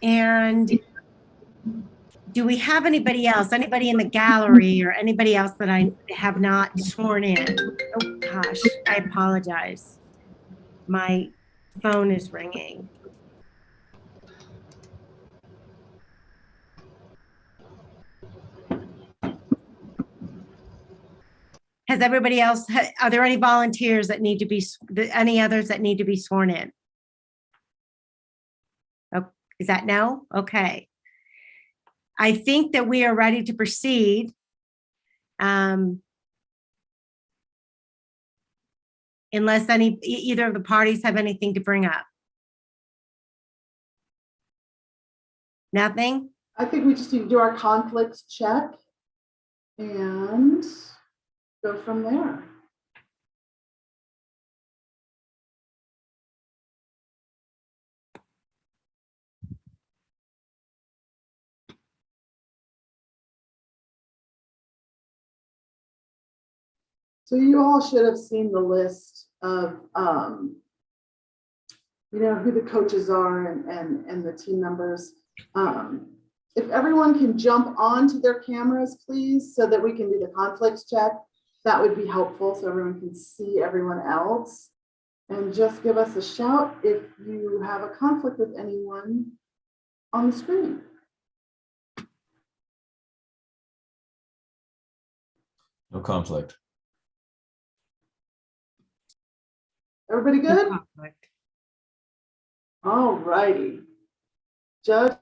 And do we have anybody else, anybody in the gallery or anybody else that I have not sworn in? Oh gosh, I apologize. My phone is ringing. Has everybody else, are there any volunteers that need to be, any others that need to be sworn in? Oh, is that no? Okay. I think that we are ready to proceed. Unless either of the parties have anything to bring up. Nothing? I think we just need to do our conflicts check and go from there. So you all should have seen the list of, you know, who the coaches are and the team members. If everyone can jump onto their cameras, please, so that we can do the conflicts check, that would be helpful so everyone can see everyone else. And just give us a shout if you have a conflict with anyone on the screen. No conflict. Everybody good? No conflict. All righty. Judge.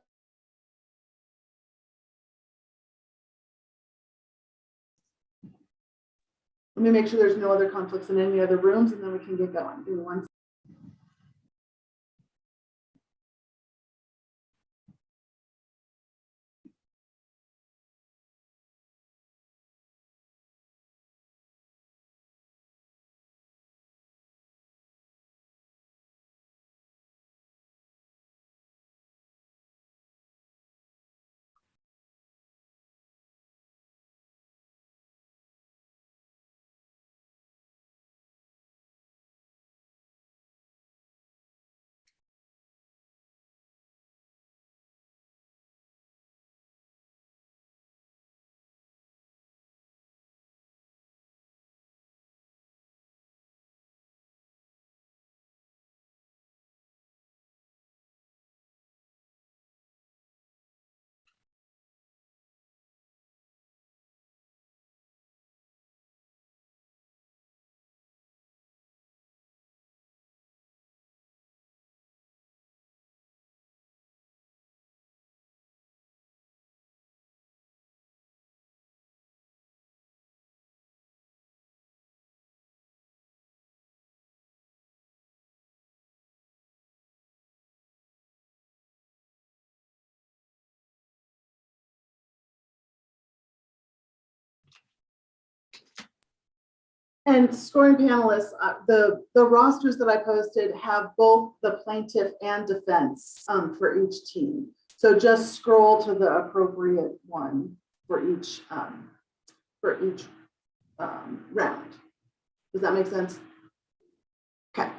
Let me make sure there's no other conflicts in any other rooms, and then we can get going. Give me one second. And scoring panelists, the rosters that I posted have both the plaintiff and defense for each team. So just scroll to the appropriate one for each round. Does that make sense? Okay.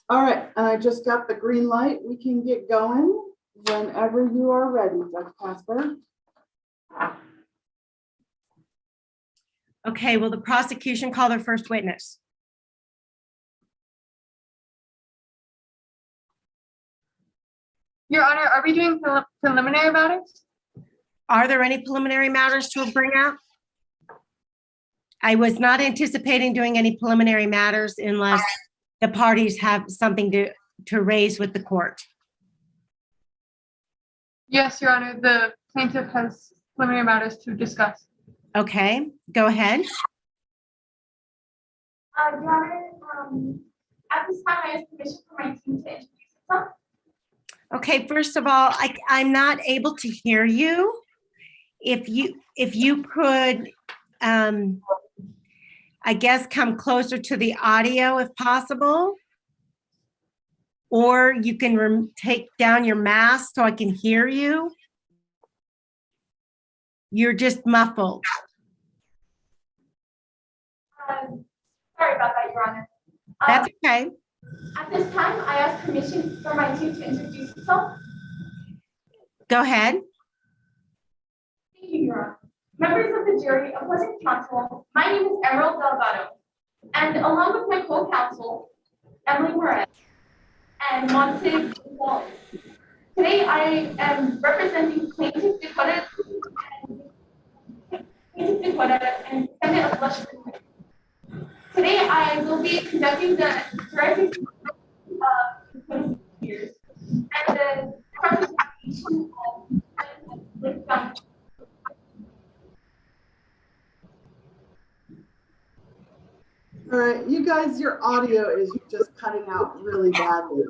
All right, and I just got the green light. We can get going whenever you are ready, Judge Casper. Okay, will the prosecution call their first witness? Your Honor, are we doing preliminary matters? Are there any preliminary matters to bring out? I was not anticipating doing any preliminary matters unless the parties have something to raise with the court. Yes, Your Honor, the plaintiff has preliminary matters to discuss. Okay, go ahead. Your Honor, at this time, I ask permission for my team to introduce itself. Okay, first of all, I'm not able to hear you. If you could, I guess, come closer to the audio if possible. Or you can take down your mask so I can hear you. You're just muffled. Sorry Sorry about that, Your Honor. That's okay. At this time, I ask permission for my team to introduce itself. Go ahead. Thank you, Your Honor. Members of the jury, opposing counsel, my name is Emerald Delgado, and along with my co-counsel, Emily Moran and Monte Gonzalez. Today, I am representing plaintiff Dakota and defendant of Lushman. Today, I will be conducting the direct years and the presentation of All right, you guys, your audio is just cutting out really badly.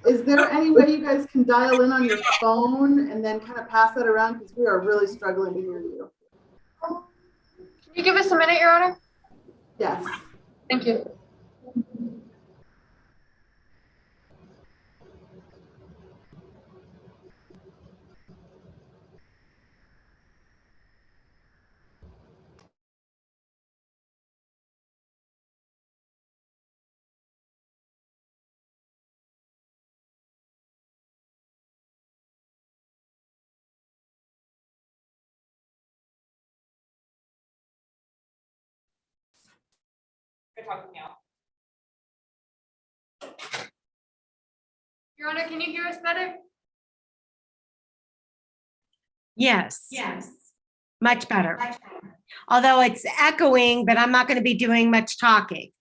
Is there any way you guys can dial in on your phone and then kind of pass that around, because we are really struggling to hear you. Can you give us a minute, Your Honor? Yes. Thank you. Your Honor, can you hear us better? Yes. Much better. Although it's echoing, but I'm not going to be doing much talking.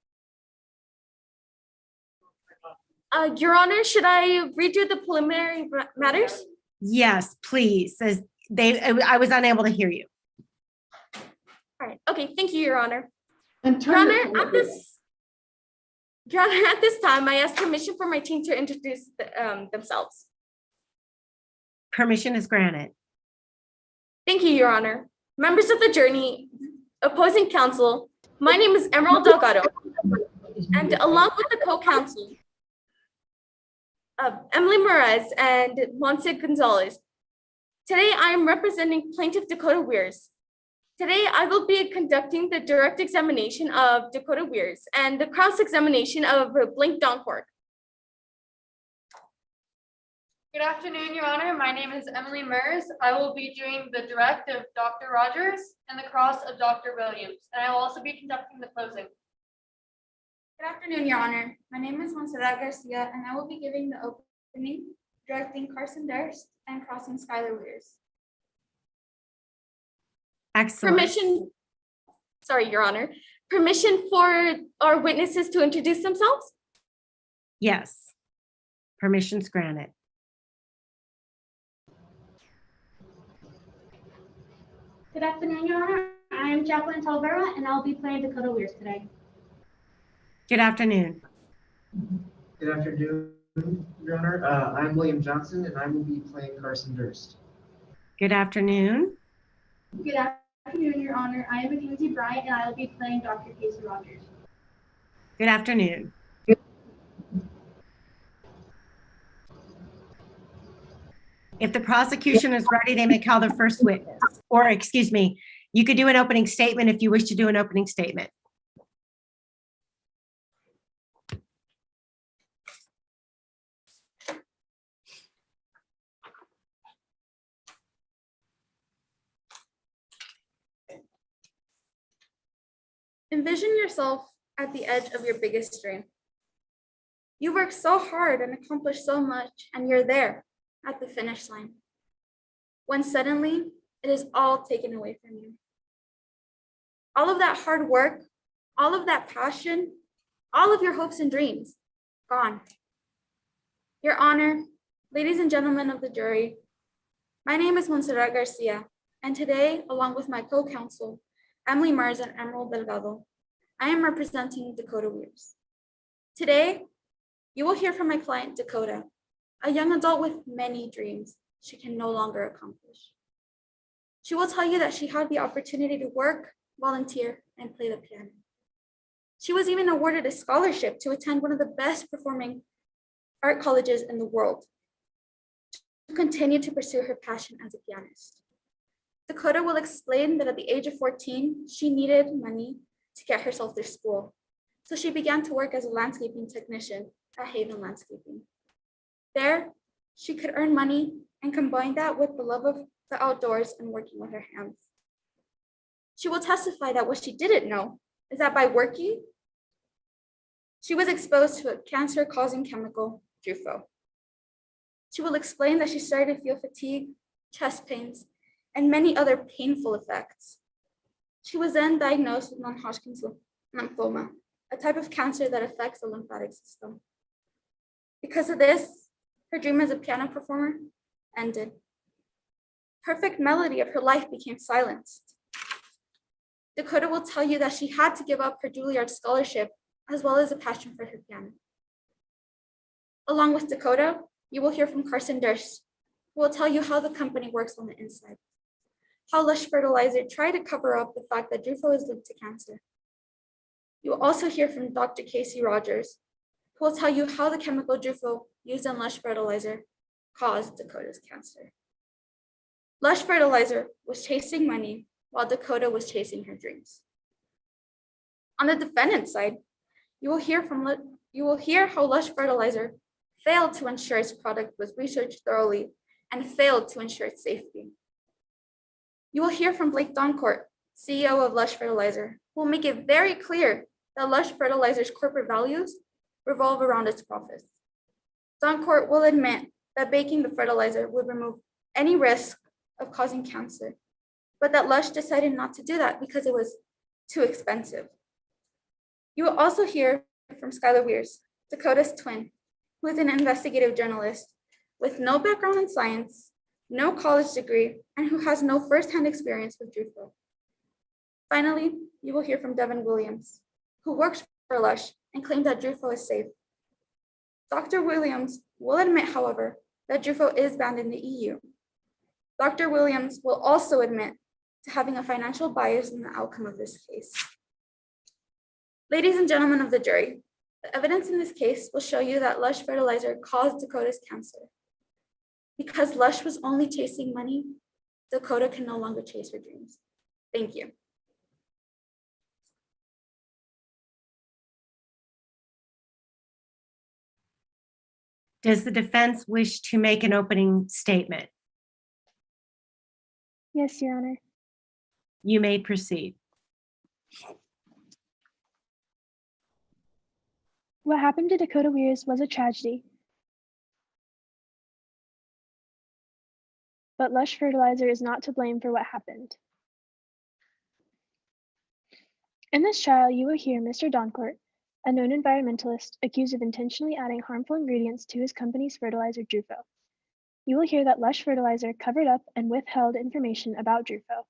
Your Honor, should I redo the preliminary matters? Yes, please. As I was unable to hear you. All right. Okay. Thank you, Your Honor. And Your turn Honor, your at this time, I ask permission for my team to introduce themselves. Permission is granted. Thank you, Your Honor. Members of the jury, opposing counsel, my name is Emerald Delgado, and along with the co-counsel, Emily Moran and Monse Gonzalez, today I am representing Plaintiff Dakota Weirs. Today, I will be conducting the direct examination of Dakota Weirs and the cross-examination of Blink Doncourt. Good afternoon, Your Honor. My name is Emily Mers. I will be doing the direct of Dr. Rogers and the cross of Dr. Williams, and I will also be conducting the closing. Good afternoon, Your Honor. My name is Montserrat Garcia, and I will be giving the opening, directing Carson Durst, and crossing Skylar Weirs. Excellent. Your Honor, permission for our witnesses to introduce themselves? Yes. Permission's granted. Good afternoon, Your Honor. I am Jacqueline Talvera, and I'll be playing Dakota Weirs today. Good afternoon. Good afternoon, Your Honor. I'm William Johnson, and I will be playing Carson Durst. Good afternoon. Good afternoon, Your Honor. I am Mackenzie Bryant, and I will be playing Dr. Casey Rogers. Good afternoon. If the prosecution is ready, they may call their first witness. Or, excuse me, you could do an opening statement if you wish to do an opening statement. Envision yourself at the edge of your biggest dream. You worked so hard and accomplished so much, and you're there at the finish line, when suddenly it is all taken away from you. All of that hard work, all of that passion, all of your hopes and dreams, gone. Your Honor, ladies and gentlemen of the jury, my name is Montserrat Garcia, and today, along with my co-counsel, Emily Mars and Emerald Delgado, I am representing Dakota Weirs. Today, you will hear from my client, Dakota, a young adult with many dreams she can no longer accomplish. She will tell you that she had the opportunity to work, volunteer, and play the piano. She was even awarded a scholarship to attend one of the best performing art colleges in the world to continue to pursue her passion as a pianist. Dakota will explain that at the age of 14, she needed money to get herself through school. So she began to work as a landscaping technician at Haven Landscaping. There, she could earn money and combine that with the love of the outdoors and working with her hands. She will testify that what she didn't know is that by working, she was exposed to a cancer-causing chemical, Drufo. She will explain that she started to feel fatigue, chest pains, and many other painful effects. She was then diagnosed with non-Hodgkin's lymphoma, a type of cancer that affects the lymphatic system. Because of this, her dream as a piano performer ended. Perfect melody of her life became silenced. Dakota will tell you that she had to give up her Juilliard scholarship as well as a passion for her piano. Along with Dakota, you will hear from Carson Durst, who will tell you how the company works on the inside, how Lush Fertilizer tried to cover up the fact that Drufo is linked to cancer. You will also hear from Dr. Casey Rogers, who will tell you how the chemical Drufo used in Lush Fertilizer caused Dakota's cancer. Lush Fertilizer was chasing money while Dakota was chasing her dreams. On the defendant's side, you will hear how Lush Fertilizer failed to ensure its product was researched thoroughly and failed to ensure its safety. You will hear from Blake Doncourt, CEO of Lush Fertilizer, who will make it very clear that Lush Fertilizer's corporate values revolve around its profits. Doncourt will admit that baking the fertilizer would remove any risk of causing cancer, but that Lush decided not to do that because it was too expensive. You will also hear from Skylar Weirs, Dakota's twin, who is an investigative journalist with no background in science, no college degree, and who has no firsthand experience with Drufo. Finally, you will hear from Devin Williams, who works for Lush and claimed that Drufo is safe. Dr. Williams will admit, however, that Drufo is banned in the EU. Dr. Williams will also admit to having a financial bias in the outcome of this case. Ladies and gentlemen of the jury, the evidence in this case will show you that Lush Fertilizer caused Dakota's cancer. Because Lush was only chasing money, Dakota can no longer chase her dreams. Thank you. Does the defense wish to make an opening statement? Yes, Your Honor. You may proceed. What happened to Dakota Weirs was a tragedy. But Lush Fertilizer is not to blame for what happened. In this trial, you will hear Mr. Doncourt, a known environmentalist, accused of intentionally adding harmful ingredients to his company's fertilizer, Drufo. You will hear that Lush Fertilizer covered up and withheld information about Drufo.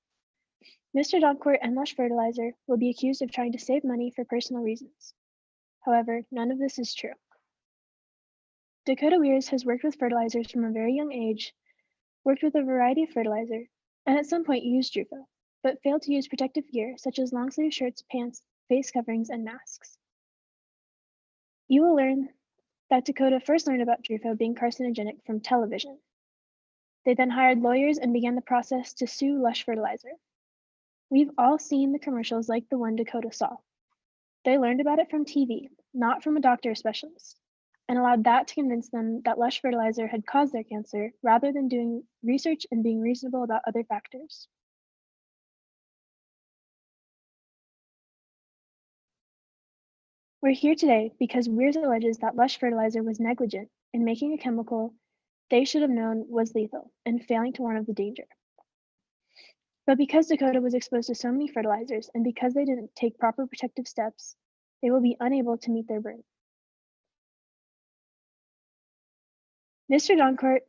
Mr. Doncourt and Lush Fertilizer will be accused of trying to save money for personal reasons. However, none of this is true. Dakota Weirs has worked with fertilizers from a very young age, worked with a variety of fertilizer, and at some point used Drufo, but failed to use protective gear such as long-sleeve shirts, pants, face coverings, and masks. You will learn that Dakota first learned about Drufo being carcinogenic from television. They then hired lawyers and began the process to sue Lush Fertilizer. We've all seen the commercials like the one Dakota saw. They learned about it from TV, not from a doctor or specialist, and allowed that to convince them that Lush Fertilizer had caused their cancer rather than doing research and being reasonable about other factors. We're here today because Weirs alleges that Lush Fertilizer was negligent in making a chemical they should have known was lethal and failing to warn of the danger. But because Dakota was exposed to so many fertilizers and because they didn't take proper protective steps, they will be unable to meet their burden. Mr. Doncourt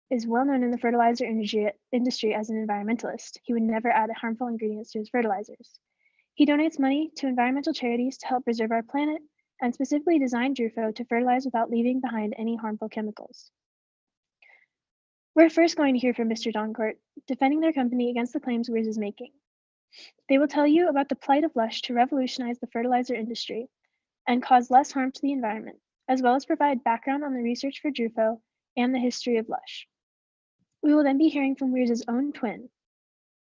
is well known in the fertilizer industry as an environmentalist. He would never add harmful ingredients to his fertilizers. He donates money to environmental charities to help preserve our planet and specifically designed Drufo to fertilize without leaving behind any harmful chemicals. We're first going to hear from Mr. Doncourt, defending their company against the claims Weirs is making. They will tell you about the plight of Lush to revolutionize the fertilizer industry and cause less harm to the environment, as well as provide background on the research for Drufo and the history of Lush. We will then be hearing from Weirs' own twin,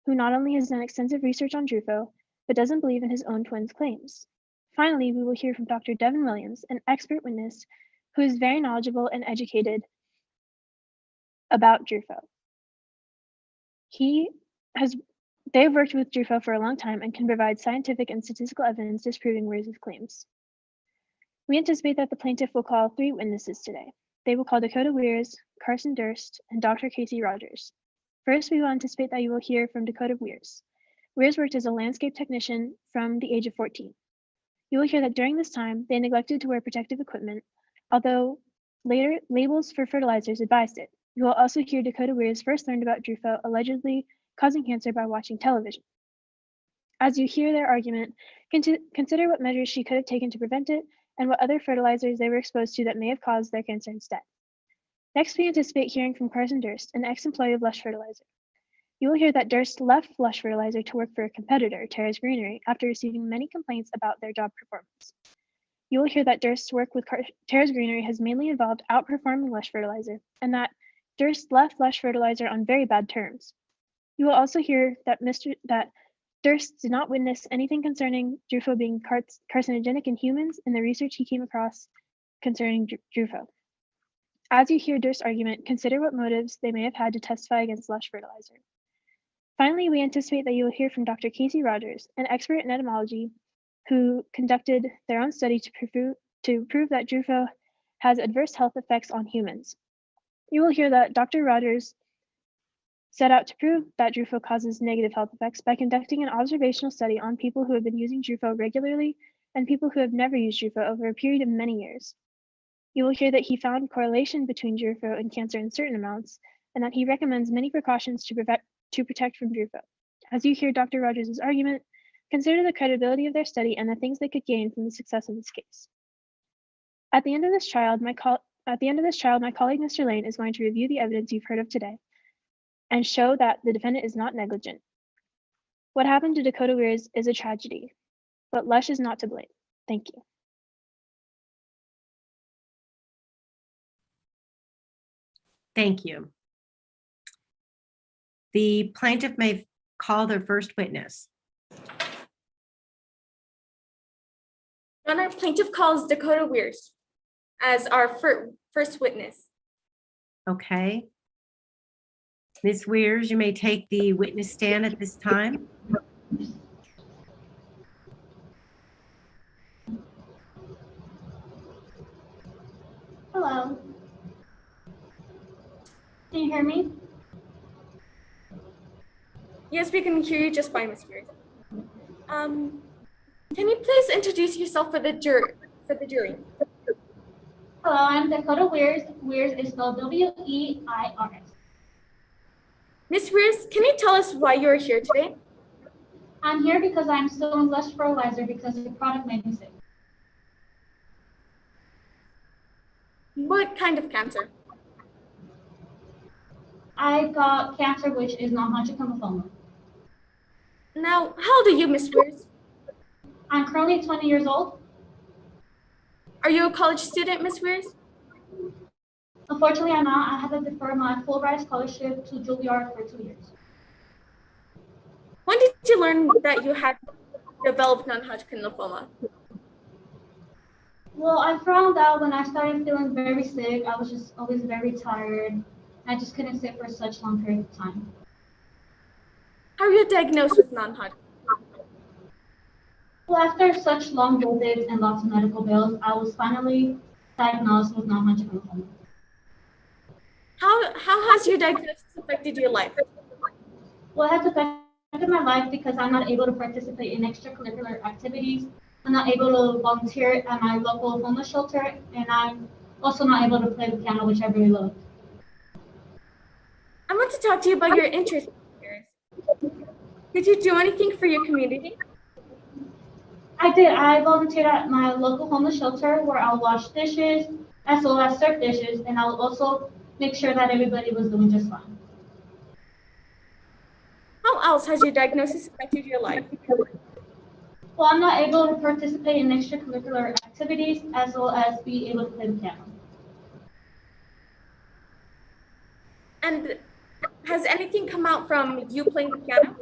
who not only has done extensive research on Drufo, but doesn't believe in his own twin's claims. Finally, we will hear from Dr. Devin Williams, an expert witness who is very knowledgeable and educated about Drufo. They've worked with Drufo for a long time and can provide scientific and statistical evidence disproving Weir's claims. We anticipate that the plaintiff will call 3 witnesses today. They will call Dakota Weirs, Carson Durst, and Dr. Casey Rogers. First, we will anticipate that you will hear from Dakota Weirs. Weirs worked as a landscape technician from the age of 14. You will hear that during this time, they neglected to wear protective equipment, although later labels for fertilizers advised it. You will also hear Dakota Weirs first learned about Drufo allegedly causing cancer by watching television. As you hear their argument, consider what measures she could have taken to prevent it and what other fertilizers they were exposed to that may have caused their cancer instead. Next, we anticipate hearing from Carson Durst, an ex-employee of Lush Fertilizer. You will hear that Durst left Lush Fertilizer to work for a competitor, Terrace Greenery, after receiving many complaints about their job performance. You will hear that Durst's work with Terrace Greenery has mainly involved outperforming Lush Fertilizer, and that Durst left Lush Fertilizer on very bad terms. You will also hear that Durst did not witness anything concerning Drufo being carcinogenic in humans in the research he came across concerning Drufo. As you hear Durst's argument, consider what motives they may have had to testify against Lush Fertilizer. Finally, we anticipate that you will hear from Dr. Casey Rogers, an expert in entomology who conducted their own study to prove that Drufo has adverse health effects on humans. You will hear that Dr. Rogers set out to prove that Drufo causes negative health effects by conducting an observational study on people who have been using Drufo regularly and people who have never used Drufo over a period of many years. You will hear that he found correlation between Drufo and cancer in certain amounts, and that he recommends many precautions to protect from Drufo. As you hear Dr. Rogers' argument, consider the credibility of their study and the things they could gain from the success of this case. At the end of this trial, my colleague Mr. Lane is going to review the evidence you've heard of today and show that the defendant is not negligent. What happened to Dakota Weirs is a tragedy, but Lush is not to blame. Thank you. Thank you. The plaintiff may call their first witness. Your Honor, plaintiff calls Dakota Weirs as our first witness. Okay. Ms. Weirs, you may take the witness stand at this time. Hello. Can you hear me? Yes, we can hear you just fine, Ms. Weirs. Can you please introduce yourself for the jury? Hello, I'm Dakota Weirs. Weirs is spelled W-E-I-R-S. Ms. Weirs, can you tell us why you're here today? I'm here because I'm still in Lush Fertilizer because the product made me sick. What kind of cancer? I got cancer, which is non-Hodgkin lymphoma. Now, how old are you, Ms. Weirs? I'm currently 20 years old. Are you a college student, Ms. Weirs? Unfortunately, I'm not. I had to defer my full ride scholarship to Juilliard for 2 years. When did you learn that you had developed non-Hodgkin lymphoma? Well, I found out when I started feeling very sick. I was just always very tired. I just couldn't sit for such long period of time. How are you diagnosed with non-Hodgkin? Well, after such long visits and lots of medical bills, I was finally diagnosed with non-Hodgkin lymphoma. How has your diagnosis affected your life? Well, it has affected my life because I'm not able to participate in extracurricular activities. I'm not able to volunteer at my local homeless shelter, and I'm also not able to play the piano, which I really love. I want to talk to you about your interests. Did you do anything for your community? I did. I volunteered at my local homeless shelter where I'll wash dishes as well as serve dishes, and I'll also make sure that everybody was doing just fine. How else has your diagnosis affected your life? Well, I'm not able to participate in extracurricular activities as well as be able to play the piano. And has anything come out from you playing the piano?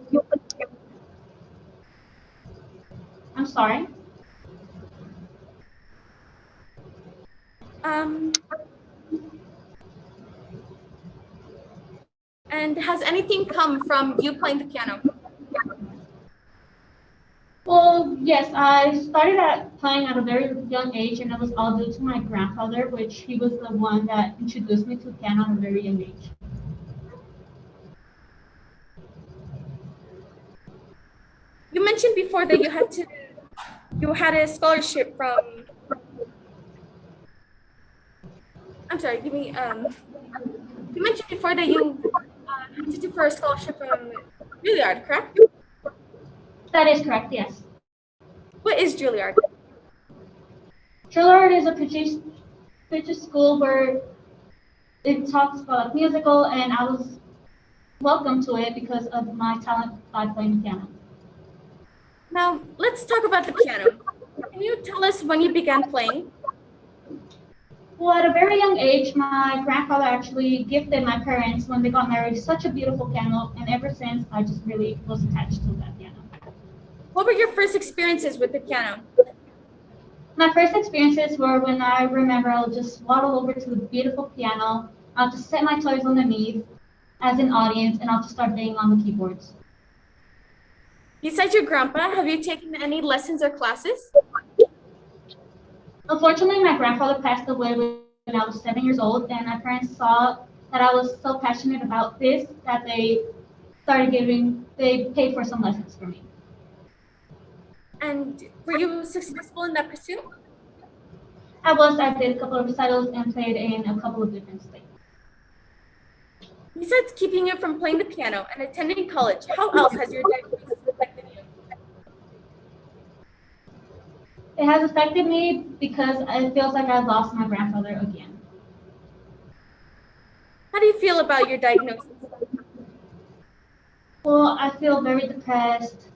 I'm sorry. And has anything come from you playing the piano? Well, yes, I started playing at a very young age, and it was all due to my grandfather, which he was the one that introduced me to piano at a very young age. You mentioned before that you had a scholarship from, I'm sorry, give me, you mentioned before that you had to do for a scholarship from Juilliard, correct? That is correct, yes. What is Juilliard? Juilliard is a prestigious school where it talks about musical, and I was welcome to it because of my talent by playing the piano. Now, let's talk about the piano. Can you tell us when you began playing? Well, at a very young age, my grandfather actually gifted my parents when they got married such a beautiful piano, and ever since I just really was attached to that piano. What were your first experiences with the piano? My first experiences were when I remember I'll just waddle over to the beautiful piano, I'll just set my toys underneath as an audience, and I'll just start banging on the keyboards. Besides your grandpa, have you taken any lessons or classes? Unfortunately, my grandfather passed away when I was 7 years old, and my parents saw that I was so passionate about this that they paid for some lessons for me. And were you successful in that pursuit? I did a couple of recitals and played in a couple of different states. Besides keeping you from playing the piano and attending college, how else has your diagnosis affected you? It has affected me because it feels like I've lost my grandfather again. How do you feel about your diagnosis? Well, I feel very depressed.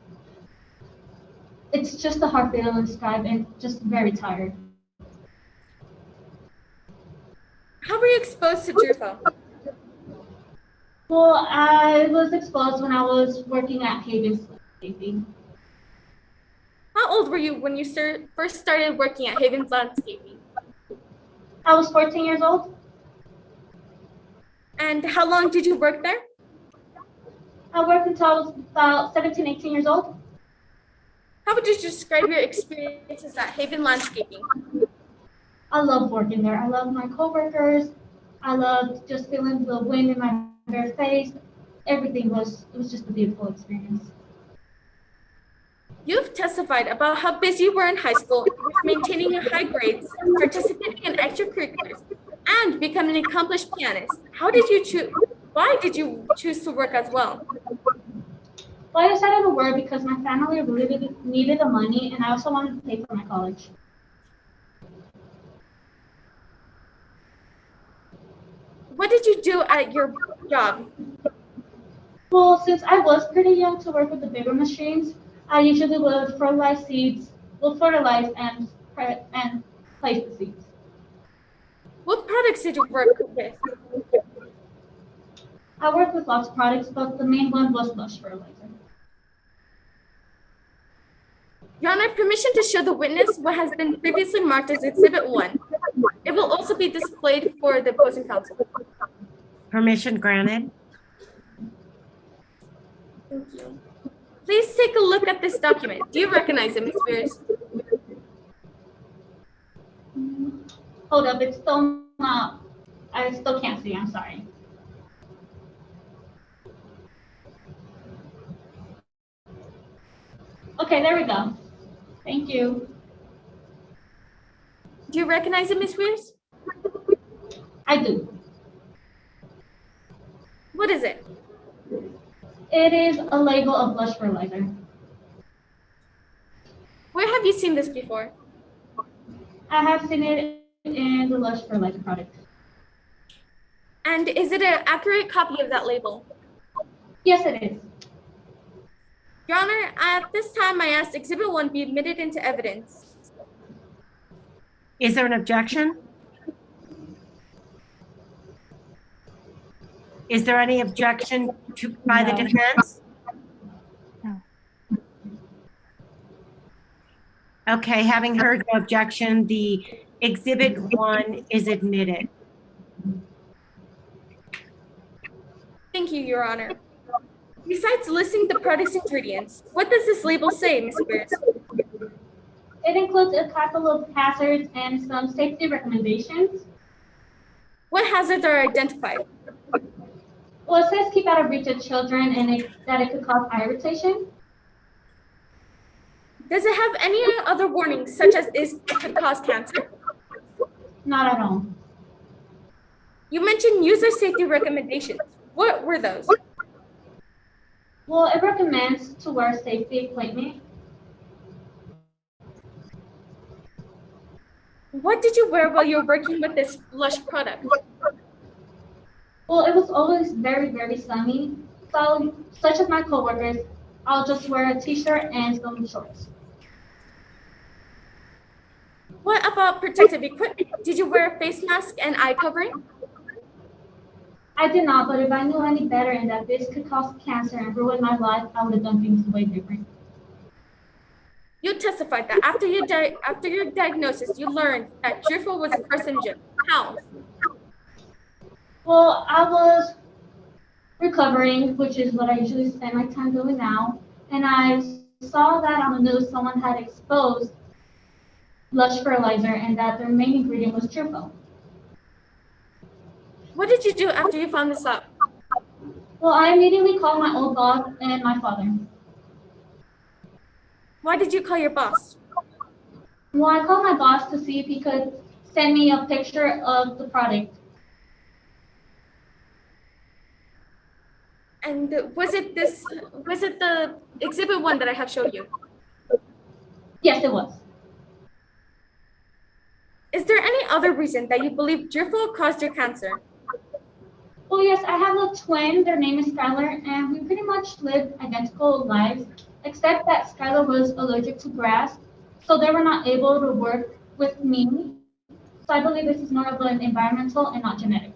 It's just a hard thing to describe and just very tired. How were you exposed to Drupal? Well, I was exposed when I was working at Haven's Landscaping. How old were you when you first started working at Haven's Landscaping? I was 14 years old. And how long did you work there? I worked until I was about 17, 18 years old. How would you describe your experiences at Haven Landscaping? I love working there. I love my coworkers. I loved just feeling the wind in my bare face. It was just a beautiful experience. You've testified about how busy you were in high school, maintaining your high grades, participating in extracurriculars, and becoming an accomplished pianist. Why did you choose to work as well? Well, I decided to work because my family really needed the money, and I also wanted to pay for my college. What did you do at your job? Well, since I was pretty young to work with the bigger machines, I usually would fertilize seeds, and place the seeds. What products did you work with? I worked with lots of products, but the main one was Lush fertilizer. Your Honor, permission to show the witness what has been previously marked as Exhibit 1. It will also be displayed for the opposing counsel. Permission granted. Thank you. Please take a look at this document. Do you recognize it, Ms. Spears? Hold up, it's still not, I still can't see, I'm sorry. Okay, there we go. Thank you. Do you recognize it, Ms. Spears? I do. What is it? It is a label of Lush fertilizer. Where have you seen this before? I have seen it in the Lush fertilizer product. And is it an accurate copy of that label? Yes, it is. Your Honor, at this time, I asked Exhibit 1 be admitted into evidence. Is there an objection? Is there any objection by the No. defense? No. Okay, having heard the objection, the exhibit 1 is admitted. Thank you, Your Honor. Besides listing the product's ingredients, what does this label say, Ms. Beers? It includes a couple of hazards and some safety recommendations. What hazards are identified? Well, it says keep out of reach of children and that it could cause eye irritation. Does it have any other warnings, such as it could cause cancer? Not at all. You mentioned user safety recommendations. What were those? Well, it recommends to wear safety equipment. What did you wear while you were working with this Lush product? Well, it was always very, very sunny. So, such as my coworkers, I'll just wear a t-shirt and some shorts. What about protective equipment? Did you wear a face mask and eye covering? I did not, but if I knew any better and that this could cause cancer and ruin my life, I would have done things way different. You testified that after your diagnosis, you learned that Drifo was a carcinogen. How? Well, I was recovering, which is what I usually spend my time doing now, and I saw that on the news someone had exposed Lush fertilizer and that their main ingredient was Drifo. What did you do after you found this out? Well, I immediately called my old boss and my father. Why did you call your boss? Well, I called my boss to see if he could send me a picture of the product. And was it the exhibit 1 that I have showed you? Yes, it was. Is there any other reason that you believe Drifo caused your cancer? Well, yes, I have a twin. Their name is Skylar, and we pretty much lived identical lives, except that Skylar was allergic to grass, so they were not able to work with me. So I believe this is more of an environmental and not genetic.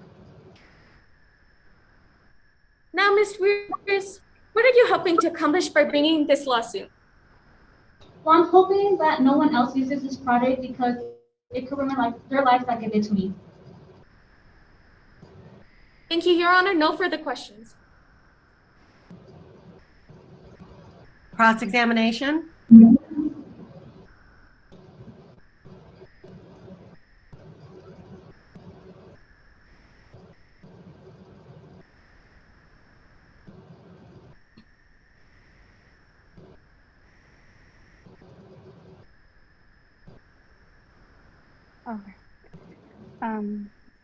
Now, Ms. Weirs, what are you hoping to accomplish by bringing this lawsuit? Well, I'm hoping that no one else uses this product because it could ruin their lives like it did to me. Thank you, Your Honor. No further questions. Cross-examination? Okay.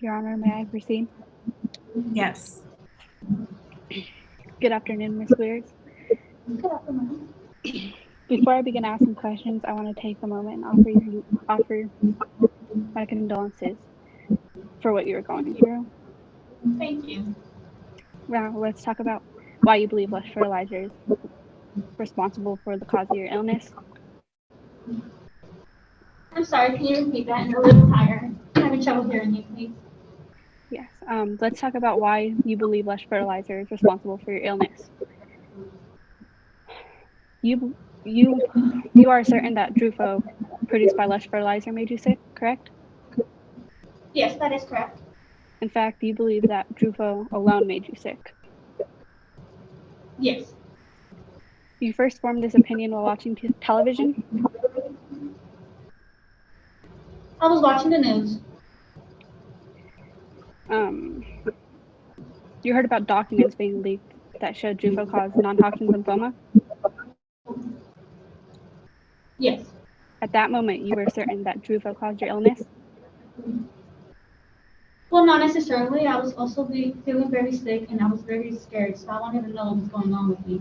Your Honor, may I proceed? Yes. Good afternoon, Ms. Weirs. Good afternoon. Before I begin asking questions, I want to take a moment and offer my condolences for what you're going through. Thank you. Now, let's talk about why you believe Lush fertilizer is responsible for the cause of your illness. I'm sorry, can you repeat that in a little higher? I'm having trouble hearing you, please. Yes. Let's talk about why you believe Lush fertilizer is responsible for your illness. You are certain that Drufo produced by Lush fertilizer made you sick, correct? Yes, that is correct. In fact, you believe that Drufo alone made you sick. Yes. You first formed this opinion while watching television. I was watching the news. You heard about documents being leaked that showed Drufo caused non-Hodgkin's lymphoma. Yes. At that moment, you were certain that Drufo caused your illness. Well, not necessarily. I was also feeling very sick and I was very scared, so I wanted to know what was going on with me.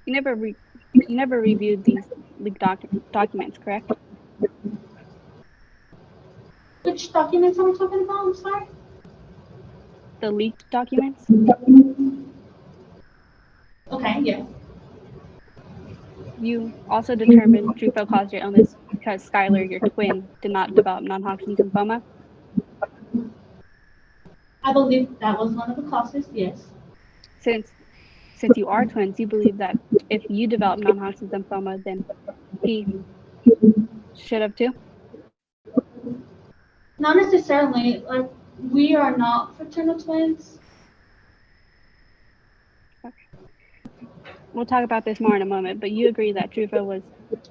You never reviewed these leaked documents, correct? Which documents are we talking about? I'm sorry. The leaked documents. Okay, yeah. You also determined Drufo caused your illness because Skylar, your twin, did not develop non-Hodgkin's lymphoma. I believe that was one of the causes, yes. Since you are twins, you believe that if you develop non-Hodgkin's lymphoma, then he should have too? Not necessarily, like, we are not fraternal twins. We'll talk about this more in a moment, but you agree that Druva was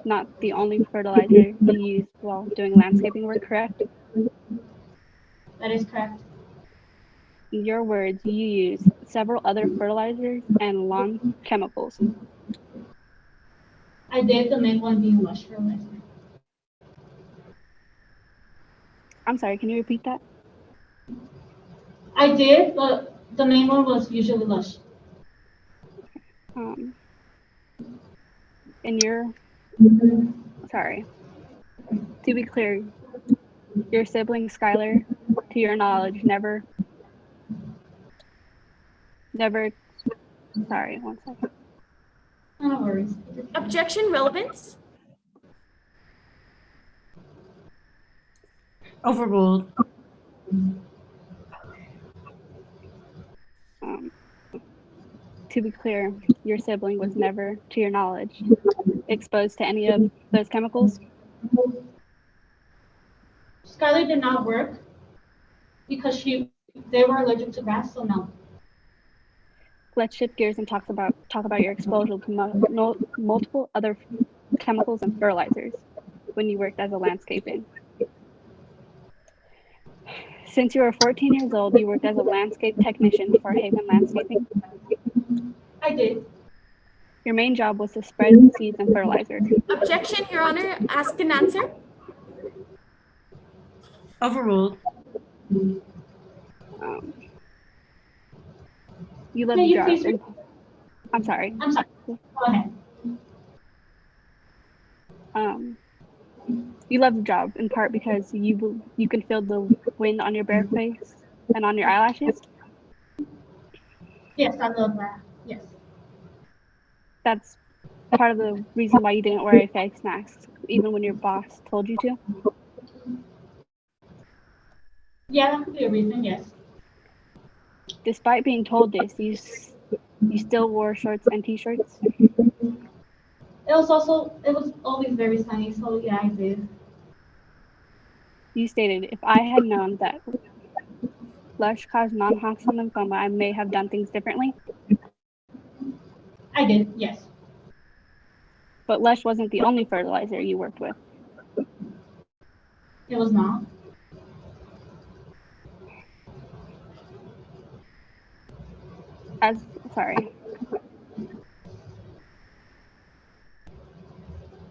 not the only fertilizer you used while doing landscaping work, correct? That is correct. In your words, you used several other fertilizers and lawn chemicals. I did, the main one being lush fertilizer. I'm sorry, can you repeat that? I did, but the main one was usually lush. In your, sorry, to be clear, your sibling Skylar, to your knowledge, never, sorry, one second. No worries. Objection relevance? Overruled. To be clear, your sibling was never, to your knowledge, exposed to any of those chemicals? Skylar did not work because they were allergic to grass, so no. Let's shift gears and talk about your exposure to multiple other chemicals and fertilizers when you worked as a landscaping. Since you were 14 years old, you worked as a landscape technician for Haven Landscaping. I did. Your main job was to spread seeds and fertilizer. Objection, Your Honor. Ask and answer. Overruled. You love May the you job. please- I'm sorry. I'm sorry. Go ahead. You love the job in part because you can feel the wind on your bare face and on your eyelashes. Yes, I love that. Yes. That's part of the reason why you didn't wear a face mask, even when your boss told you to. Yeah, that could be a reason, yes. Despite being told this, you still wore shorts and t-shirts. It was always very sunny, so yeah, I did. You stated, if I had known that Lush caused non-Hodgkin lymphoma, I may have done things differently. I did, yes. But Lush wasn't the only fertilizer you worked with. It was not. Sorry.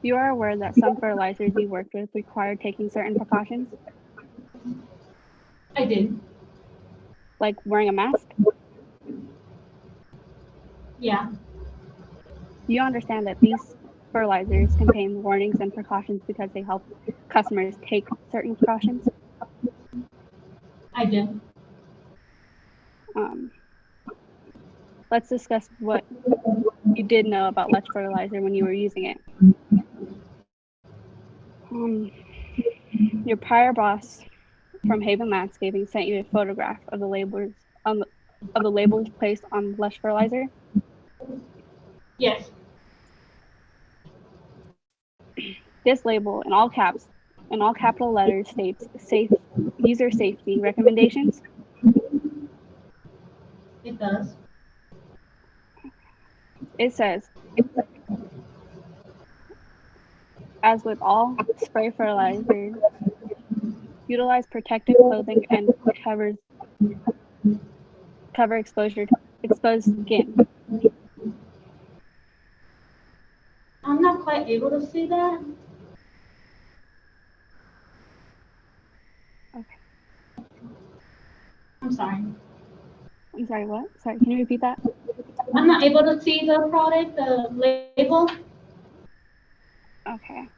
You are aware that some fertilizers you worked with require taking certain precautions, I did. like wearing a mask? Yeah, You understand that these fertilizers contain warnings and precautions because they help customers take certain precautions? I did. Let's discuss what you did know about Lush fertilizer when you were using it. Your prior boss from Haven Landscaping sent you a photograph of the labels placed on Lush fertilizer. Yes, This label, in all caps, in all capital letters, states user safety recommendations. it does. It says, as with all spray fertilizers, utilize protective clothing and cover exposed skin. I'm not quite able to see that. Okay. I'm sorry. I'm sorry, what? Sorry, can you repeat that? I'm not able to see the product, the label. Okay.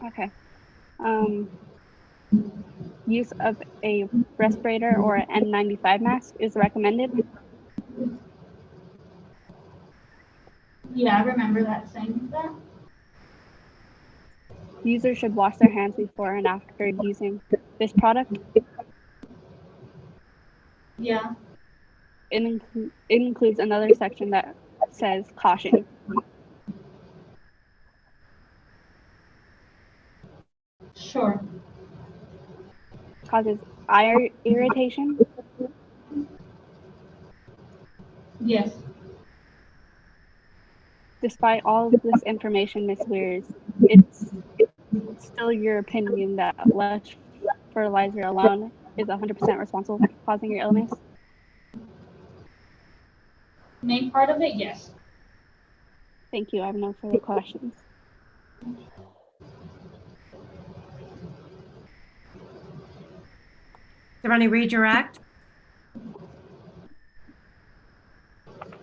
Okay. Use of a respirator or an N95 mask is recommended. Yeah, I remember that saying that. Users should wash their hands before and after using this product. Yeah. It includes another section that says caution. Sure. Causes eye irritation. Yes. Despite all of this information, Ms. Weirs, it's still your opinion that Lush fertilizer alone is 100% responsible for causing your illness? Main part of it, yes. Thank you. I have no further questions. Somebody redirect?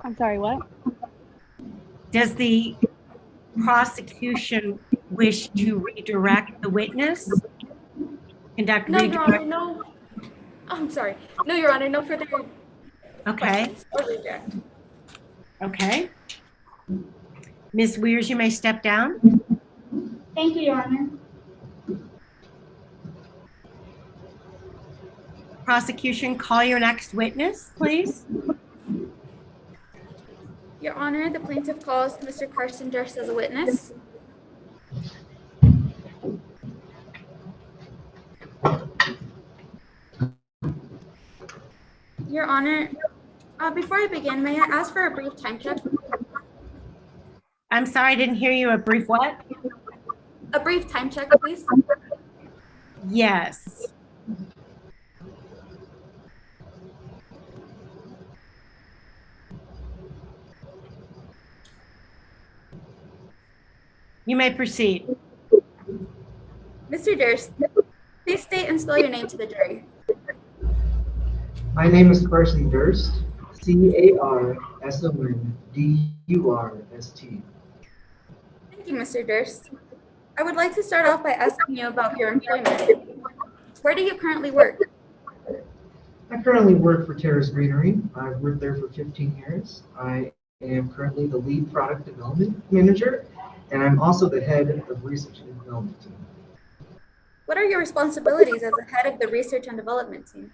I'm sorry, what? Does the prosecution wish to redirect the witness? Conduct No, Your Honor, redirect? no. I'm sorry. No, Your Honor, no further Okay, questions or reject. okay. Ms. Weirs, you may step down. Thank you, Your Honor. Prosecution, call your next witness, please. Your Honor, the plaintiff calls Mr. Carson Durst as a witness. Your Honor, before I begin, may I ask for a brief time check? I'm sorry, I didn't hear you. A brief what? A brief time check, please. Yes. You may proceed. Mr. Durst, please state and spell your name to the jury. My name is Carson Durst, Carsondurst. Thank you, Mr. Durst. I would like to start off by asking you about your employment. Where do you currently work? I currently work for Terrace Greenery. I've worked there for 15 years. I am currently the lead product development manager, and I'm also the head of research and development team. What are your responsibilities as the head of the research and development team?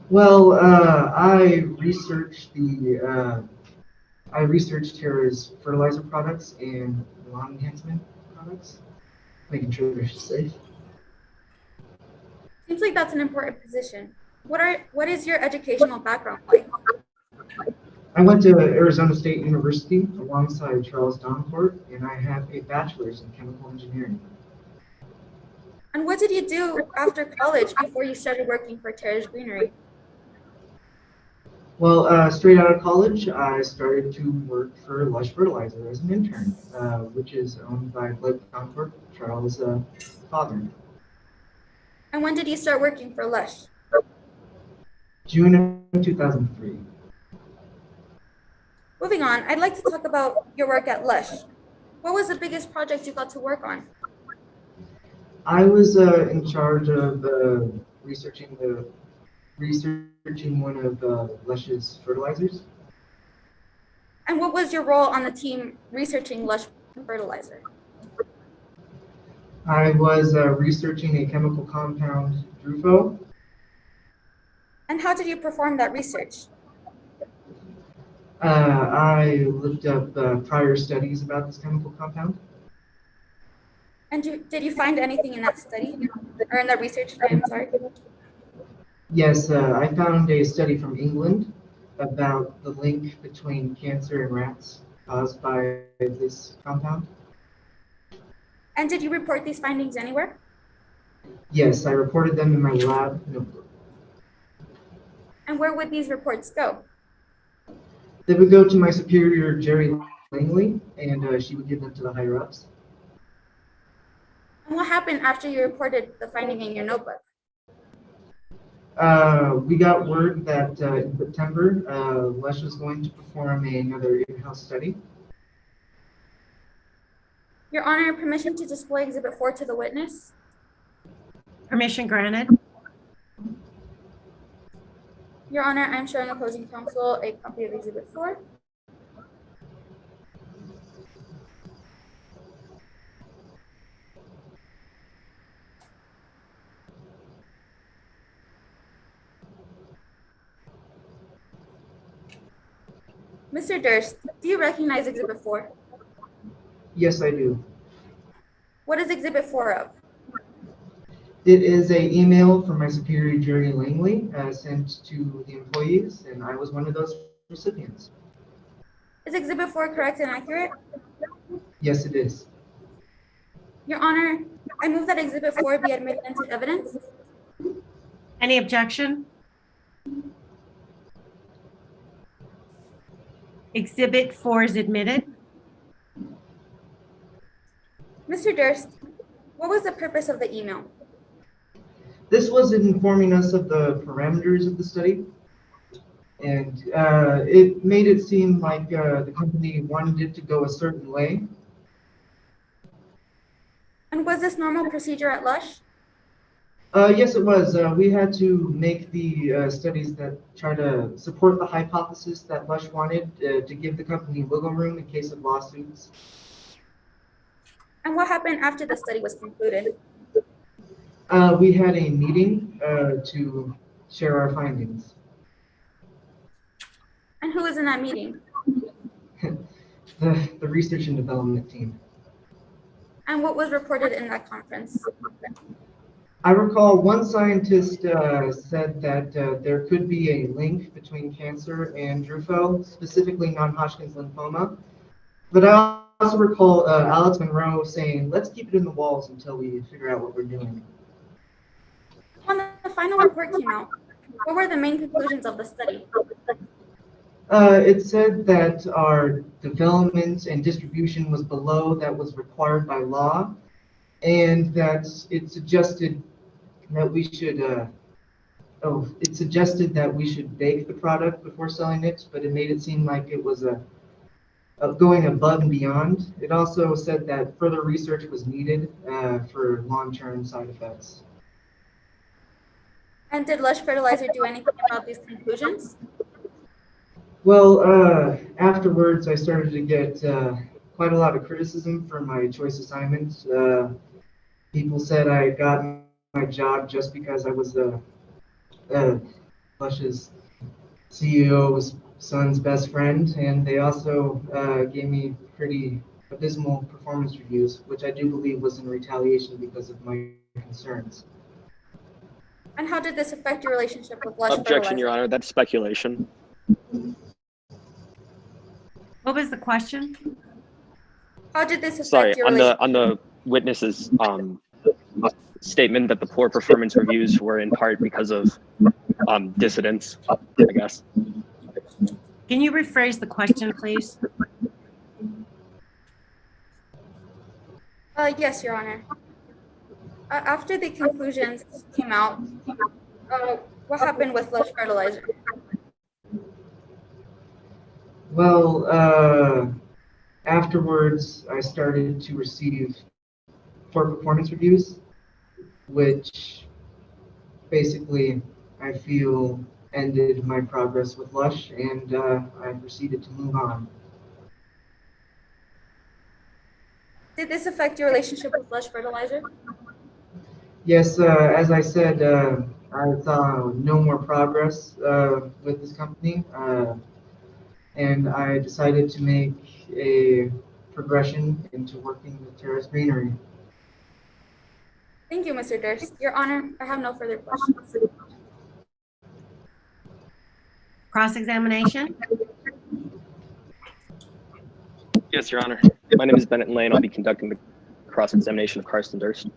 Well, I researched Terra's fertilizer products and lawn enhancement products, making sure they're safe. Seems like that's an important position. What is your educational background like? I went to Arizona State University alongside Charles Doncourt, and I have a bachelor's in chemical engineering. And what did you do after college before you started working for Terrace Greenery? Well, straight out of college, I started to work for Lush Fertilizer as an intern, which is owned by Blake Doncourt, Charles' father. And when did you start working for Lush? June of 2003. Moving on, I'd like to talk about your work at Lush. What was the biggest project you got to work on? I was in charge of researching one of Lush's fertilizers. And what was your role on the team researching Lush fertilizer? I was researching a chemical compound, Drufo. And how did you perform that research? I looked up prior studies about this chemical compound. And did you find anything in that study or in that research? I'm sorry. Yes, I found a study from England about the link between cancer in rats caused by this compound. And did you report these findings anywhere? Yes, I reported them in my lab notebook. And where would these reports go? They would go to my superior, Jerry Langley, and she would give them to the higher ups. And what happened after you reported the finding in your notebook? We got word that in September, Lush was going to perform another in-house study. Your Honor, permission to display Exhibit 4 to the witness? Permission granted. Your Honor, I'm showing opposing counsel a copy of Exhibit 4. Mr. Durst, do you recognize Exhibit 4? Yes, I do. What is Exhibit 4 of? It is a email from my superior, Jerry Langley, sent to the employees, and I was one of those recipients. Is Exhibit 4 correct and accurate? Yes, it is. Your Honor, I move that Exhibit 4 be admitted into evidence. Any objection? Exhibit 4 is admitted. Mr. Durst, what was the purpose of the email? This was informing us of the parameters of the study, and it made it seem like the company wanted it to go a certain way. And was this normal procedure at Lush? Yes, it was. We had to make the studies that try to support the hypothesis that Lush wanted to give the company wiggle room in case of lawsuits. And what happened after the study was concluded? We had a meeting to share our findings. And who was in that meeting? The research and development team. And what was reported in that conference? I recall one scientist said that there could be a link between cancer and Drufo, specifically non-Hodgkin's lymphoma. But I also recall Alex Monroe saying, let's keep it in the walls until we figure out what we're doing. When the final report came out, what were the main conclusions of the study? It said that our development and distribution was below that was required by law, and that it suggested that we should bake the product before selling it, but it made it seem like it was going above and beyond. It also said that further research was needed for long-term side effects. And did Lush Fertilizer do anything about these conclusions? Well, afterwards, I started to get quite a lot of criticism for my choice assignment. People said I got my job just because I was Lush's CEO's son's best friend, and they also gave me pretty abysmal performance reviews, which I do believe was in retaliation because of my concerns. And how did this affect your relationship with Lush Objection, Fertilizer? Your Honor. That's speculation. What was the question? How did this affect Sorry, your on relationship? the witness's statement that the poor performance reviews were in part because of dissidents, I guess. Can you rephrase the question, please? Yes, Your Honor. After the conclusions came out, what happened with Lush Fertilizer? Well, afterwards, I started to receive poor performance reviews, which basically I feel ended my progress with Lush, and I proceeded to move on. Did this affect your relationship with Lush Fertilizer? Yes, as I said, I saw no more progress with this company, and I decided to make a progression into working with Terrace Greenery. Thank you, Mr. Durst. Your Honor, I have no further questions. Cross-examination? Yes, Your Honor. My name is Bennett Lane. I'll be conducting the cross-examination of Karsten Durst.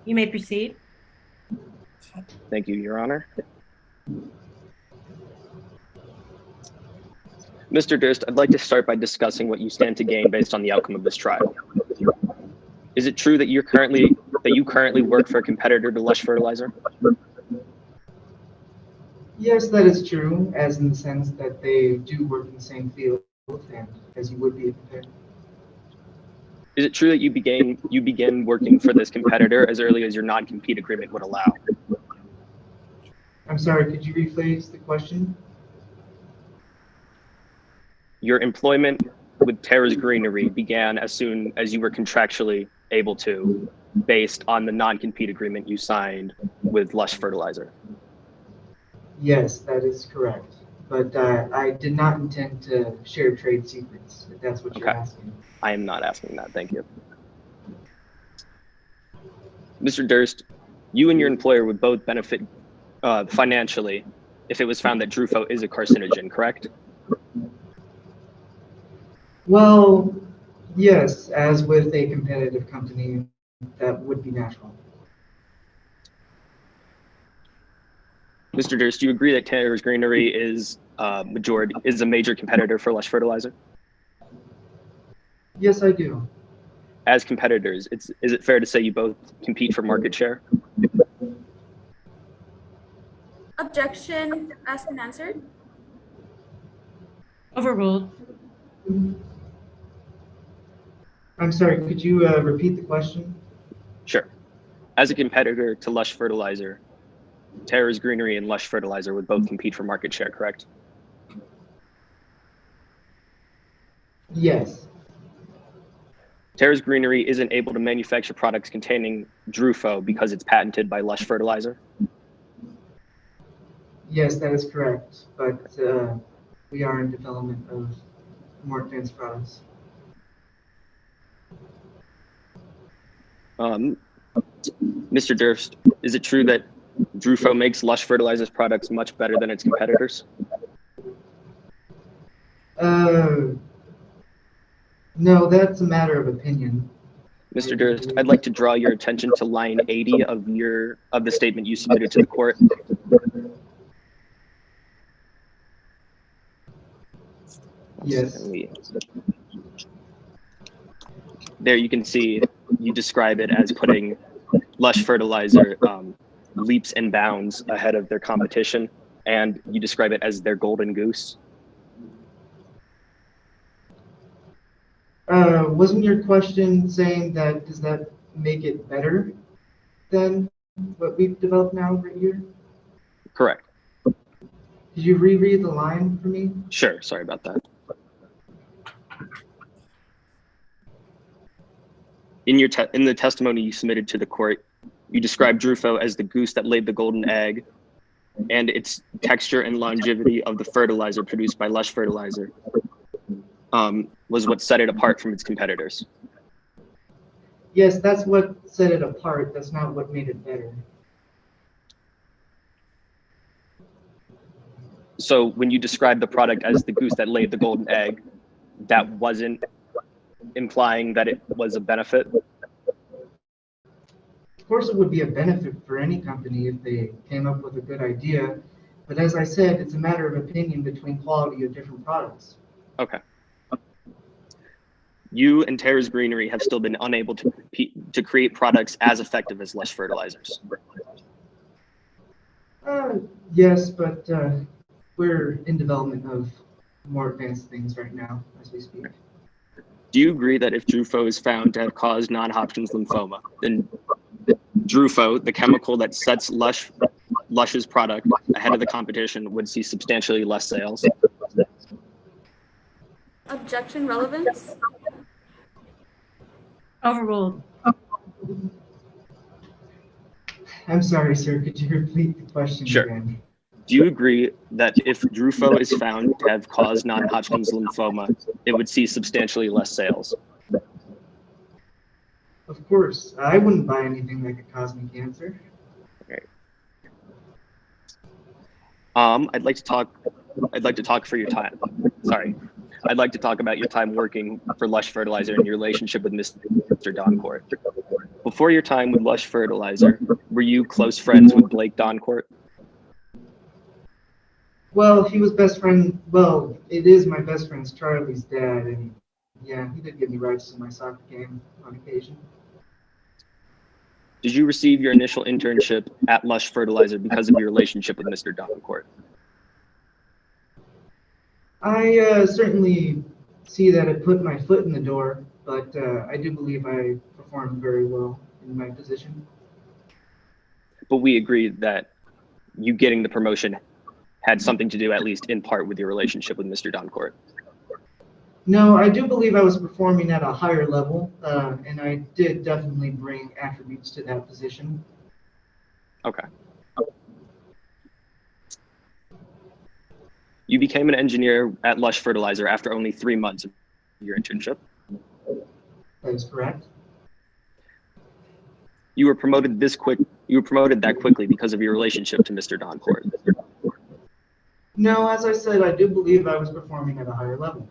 You may proceed. Thank you, Your Honor. Mr. Durst, I'd like to start by discussing what you stand to gain based on the outcome of this trial. Is it true that you currently work for a competitor to Lush Fertilizer? Yes, that is true, as in the sense that they do work in the same field, and as you would be a competitor. Is it true that you began working for this competitor as early as your non-compete agreement would allow? I'm sorry, could you rephrase the question? Your employment with Terrace Greenery began as soon as you were contractually able to, based on the non-compete agreement you signed with Lush Fertilizer. Yes, that is correct. but I did not intend to share trade secrets, if that's what you're Okay. asking. I am not asking that. Thank you. Mr. Durst, you and your employer would both benefit financially if it was found that Drufo is a carcinogen, correct? Well, yes, as with a competitive company, that would be natural. Mr. Durst, do you agree that Taylor's Greenery is a major competitor for Lush Fertilizer? Yes, I do. As competitors, is it fair to say you both compete for market share? Objection asked and answered. Overruled. I'm sorry, could you repeat the question? Sure. As a competitor to Lush Fertilizer, Taylor's Greenery and Lush Fertilizer would both compete for market share, correct? Yes. Taylor's Greenery isn't able to manufacture products containing Drufo because it's patented by Lush Fertilizer? Yes, that is correct, but we are in development of more advanced products. Mr. Durst, is it true that Drufo makes Lush Fertilizer's products much better than its competitors? No, that's a matter of opinion. Mr. Durst, I'd like to draw your attention to line 80 of the statement you submitted to the court. Yes. There you can see you describe it as putting Lush Fertilizer leaps and bounds ahead of their competition, and you describe it as their golden goose. Wasn't your question saying that does that make it better than what we've developed now right here? Correct. Could you reread the line for me? Sure, sorry about that. In the testimony you submitted to the court, you described Drufo as the goose that laid the golden egg, and its texture and longevity of the fertilizer produced by Lush Fertilizer was what set it apart from its competitors. Yes, that's what set it apart. That's not what made it better. So when you described the product as the goose that laid the golden egg, that wasn't implying that it was a benefit? Of course, it would be a benefit for any company if they came up with a good idea. But as I said, it's a matter of opinion between quality of different products. Okay. You and Taylor's Greenery have still been unable to create products as effective as Lush Fertilizers. Yes, but we're in development of more advanced things right now as we speak. Do you agree that if Drufo is found to have caused non-Hodgkin's lymphoma, then Drufo, the chemical that sets Lush's product ahead of the competition, would see substantially less sales? Objection relevance. Overruled. I'm sorry, sir. Could you repeat the question Sure. again? Do you agree that if Drufo is found to have caused non-Hodgkin's lymphoma, it would see substantially less sales? Of course. I wouldn't buy anything that could cause me cancer. Okay. I'd like to talk for your time. Sorry. I'd like to talk about your time working for Lush Fertilizer and your relationship with Mr. Doncourt. Before your time with Lush Fertilizer, were you close friends with Blake Doncourt? Well, he was best friend. Well, it is my best friend's Charlie's dad, and yeah, he did give me rights to my soccer game on occasion. Did you receive your initial internship at Lush Fertilizer because of your relationship with Mr. Doncourt? I certainly see that it put my foot in the door, but I do believe I performed very well in my position. But we agreed that you getting the promotion had something to do, at least in part, with your relationship with Mr. Doncourt. No, I do believe I was performing at a higher level, and I did definitely bring attributes to that position. Okay. You became an engineer at Lush Fertilizer after only 3 months of your internship. That is correct. You were promoted that quickly because of your relationship to Mr. Doncourt. No, as I said, I do believe I was performing at a higher level.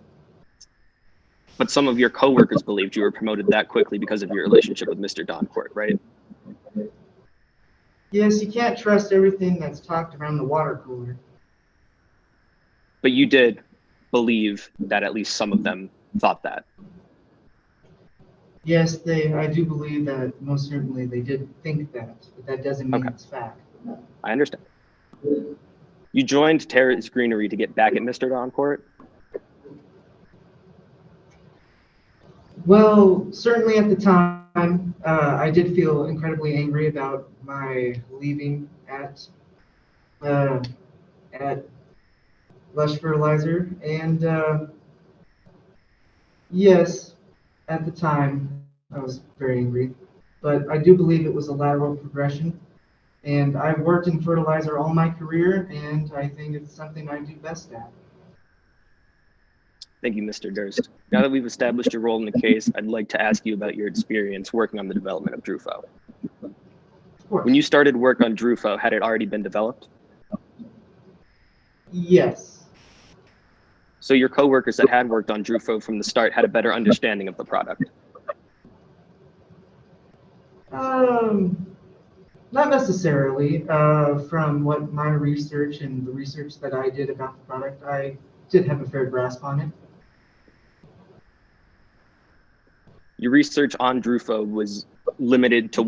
But some of your coworkers believed you were promoted that quickly because of your relationship with Mr. Doncourt, right? Yes, you can't trust everything that's talked around the water cooler. But you did believe that at least some of them thought that. Yes, I do believe that most certainly they did think that, but that doesn't mean Okay. it's fact. I understand. You joined Terrace Greenery to get back at Mr. Doncourt. Well, certainly at the time, I did feel incredibly angry about my leaving at Lush Fertilizer, and yes, at the time, I was very angry, but I do believe it was a lateral progression, and I've worked in fertilizer all my career, and I think it's something I do best at. Thank you, Mr. Durst. Now that we've established your role in the case, I'd like to ask you about your experience working on the development of Drufo. Of course. When you started work on Drufo, had it already been developed? Yes. So your coworkers that had worked on Drufo from the start had a better understanding of the product? Not necessarily. From what my research and the research that I did about the product, I did have a fair grasp on it. Your research on Drufo was limited to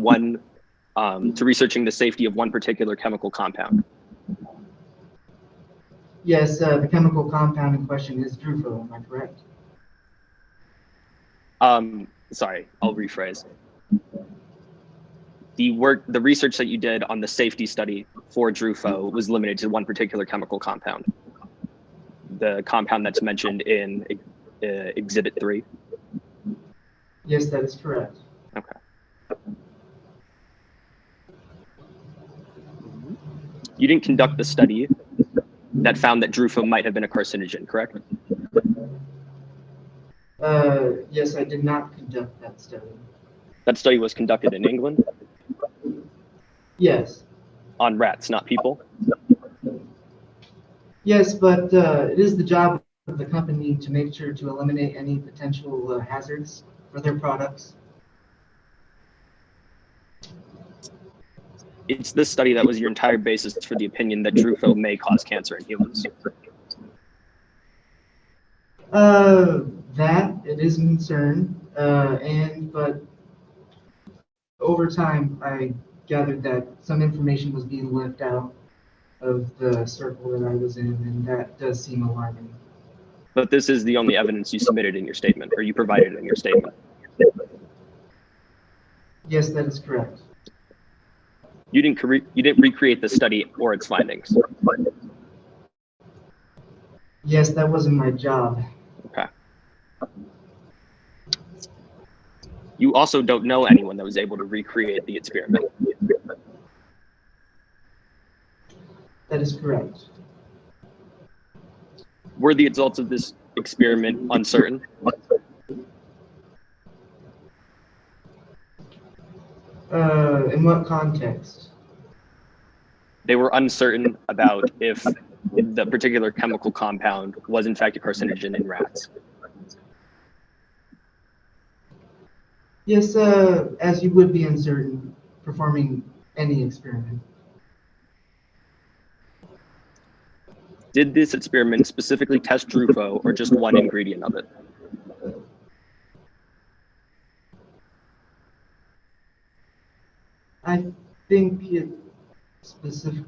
to researching the safety of one particular chemical compound. Yes, the chemical compound in question is Drufo, am I correct? Sorry, I'll rephrase. The research that you did on the safety study for Drufo was limited to one particular chemical compound. The compound that's mentioned in Exhibit 3. Yes, that is correct. Okay. You didn't conduct the study that found that Drufo might have been a carcinogen, correct? Yes, I did not conduct that study. That study was conducted in England Yes. on rats, not people. Yes, but it is the job of the company to make sure to eliminate any potential hazards for their products. It's this study that was your entire basis for the opinion that Drufo may cause cancer in humans. That it is a concern, but over time I gathered that some information was being left out of the circle that I was in, and that does seem alarming. But this is the only evidence you submitted in your statement, or you provided in your statement. Yes, that is correct. You didn't recreate the study or its findings. Yes, that wasn't my job. Okay. You also don't know anyone that was able to recreate the experiment. That is correct. Were the results of this experiment uncertain? In what context? They were uncertain about if the particular chemical compound was in fact a carcinogen in rats. Yes, as you would be uncertain performing any experiment. Did this experiment specifically test Drufo or just one ingredient of it? I think it specifically.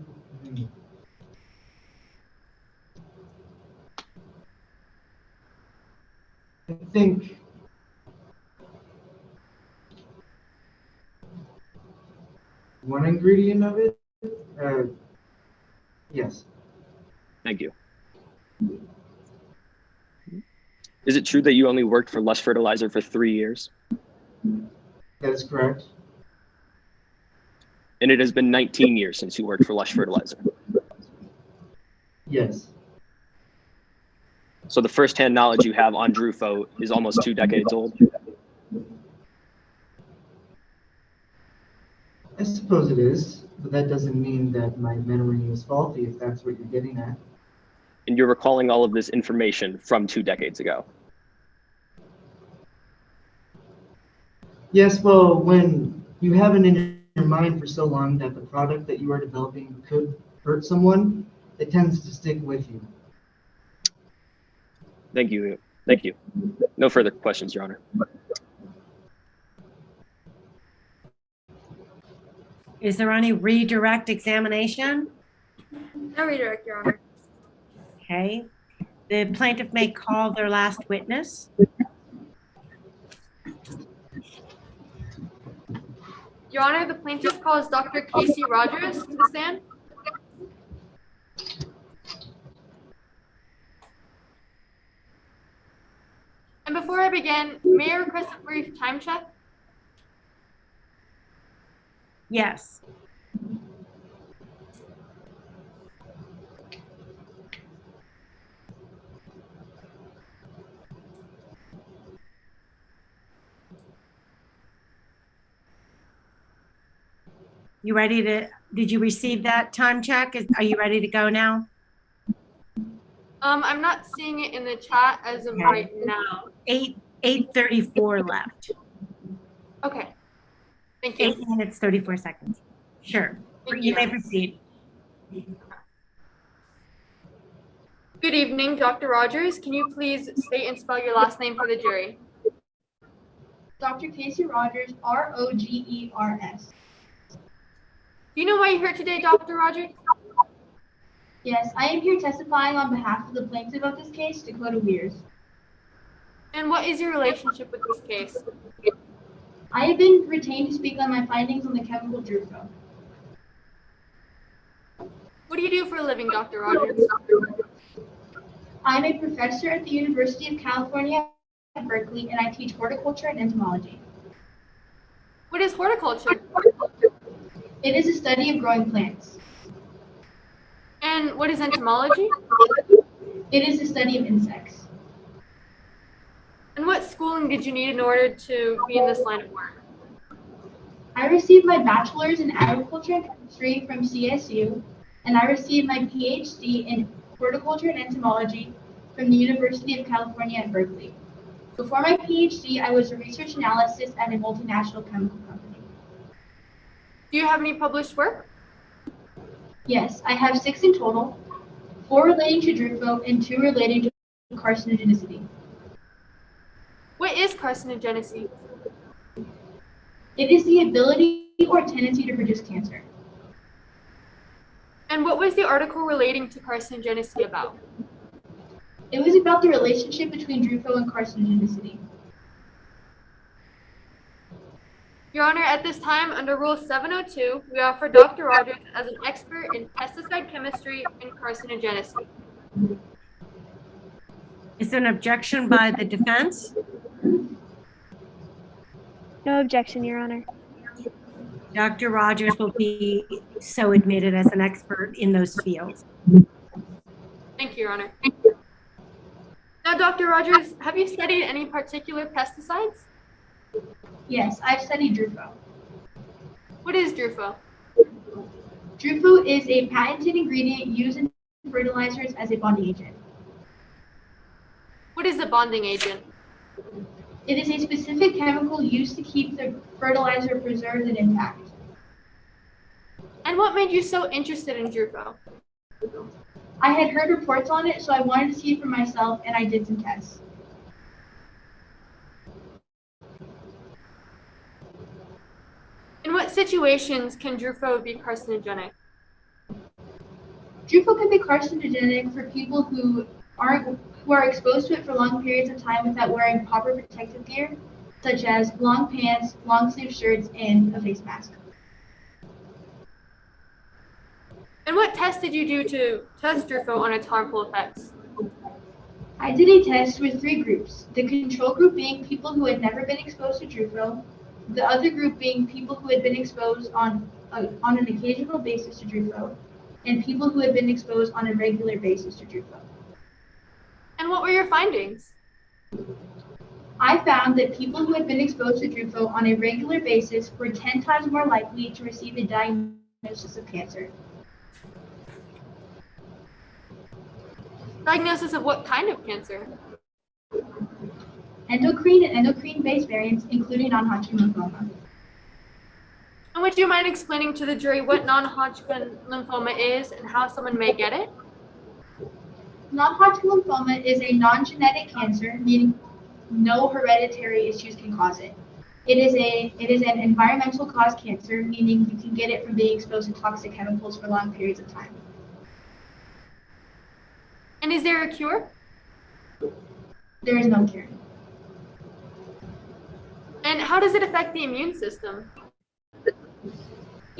I think one ingredient of it. Yes. Thank you. Is it true that you only worked for Lush Fertilizer for 3 years? That is correct. And it has been 19 years since you worked for Lush Fertilizer. Yes. So the firsthand knowledge you have on Drufo is almost 2 decades old. I suppose it is, but that doesn't mean that my memory is faulty, if that's what you're getting at. And you're recalling all of this information from 2 decades ago. Yes, well, when you have it in your mind for so long that the product that you are developing could hurt someone, it tends to stick with you. Thank you. Thank you. No further questions, Your Honor. Is there any redirect examination? No redirect, Your Honor. Okay. The plaintiff may call their last witness. Your Honor, the plaintiff calls Dr. Casey Rogers to the stand. And before I begin, may I request a brief time check? Yes. You ready to, did you receive that time check? Are you ready to go now? I'm not seeing it in the chat as of right now. 8:34 left. Okay. Thank you. 8 minutes, 34 seconds. Sure. Thank You you. may proceed. Good evening, Dr. Rogers. Can you please state and spell your last name for the jury? Dr. Casey Rogers, Rogers. Do you know why you're here today, Dr. Rogers? Yes, I am here testifying on behalf of the plaintiff of this case, Dakota Weirs. And what is your relationship with this case? I have been retained to speak on my findings on the chemical Drufo. What do you do for a living, Dr. Rogers? I'm a professor at the University of California at Berkeley, and I teach horticulture and entomology. What is horticulture? It is a study of growing plants. And what is entomology? It is a study of insects. And what schooling did you need in order to be in this line of work? I received my bachelor's in agriculture and chemistry from CSU, and I received my PhD in horticulture and entomology from the University of California at Berkeley. Before my PhD, I was a research analyst at a multinational chemical company. Do you have any published work? Yes, I have 6 in total, 4 relating to Drufo and 2 relating to carcinogenicity. What is carcinogenicity? It is the ability or tendency to produce cancer. And what was the article relating to carcinogenicity about? It was about the relationship between Drufo and carcinogenicity. Your Honor, at this time, under Rule 702, we offer Dr. Rogers as an expert in pesticide chemistry and carcinogenicity. Is there an objection by the defense? No objection, Your Honor. Dr. Rogers will be so admitted as an expert in those fields. Thank you, Your Honor. Now, Dr. Rogers, have you studied any particular pesticides? Yes, I've studied Drufo. What is Drufo? Drufo is a patented ingredient used in fertilizers as a bonding agent. What is a bonding agent? It is a specific chemical used to keep the fertilizer preserved and intact. And what made you so interested in Drufo? I had heard reports on it, so I wanted to see it for myself, and I did some tests. In what situations can Drufo be carcinogenic? Drufo can be carcinogenic for people who are exposed to it for long periods of time without wearing proper protective gear, such as long pants, long sleeve shirts, and a face mask. And what test did you do to test Drufo on its harmful effects? I did a test with 3 groups, the control group being people who had never been exposed to Drufo, the other group being people who had been exposed on an occasional basis to Drufo, and people who had been exposed on a regular basis to Drufo. And what what were your findings? I found that people who had been exposed to Drufo on a regular basis were 10 times more likely to receive a diagnosis of cancer. Diagnosis of what kind of cancer? Endocrine and endocrine-based variants, including non-Hodgkin lymphoma. And would you mind explaining to the jury what non-Hodgkin lymphoma is and how someone may get it? Non-Hodgkin lymphoma is a non-genetic cancer, meaning no hereditary issues can cause it. It is an environmental cause cancer, meaning you can get it from being exposed to toxic chemicals for long periods of time. And is there a cure? There is no cure. And how does it affect the immune system?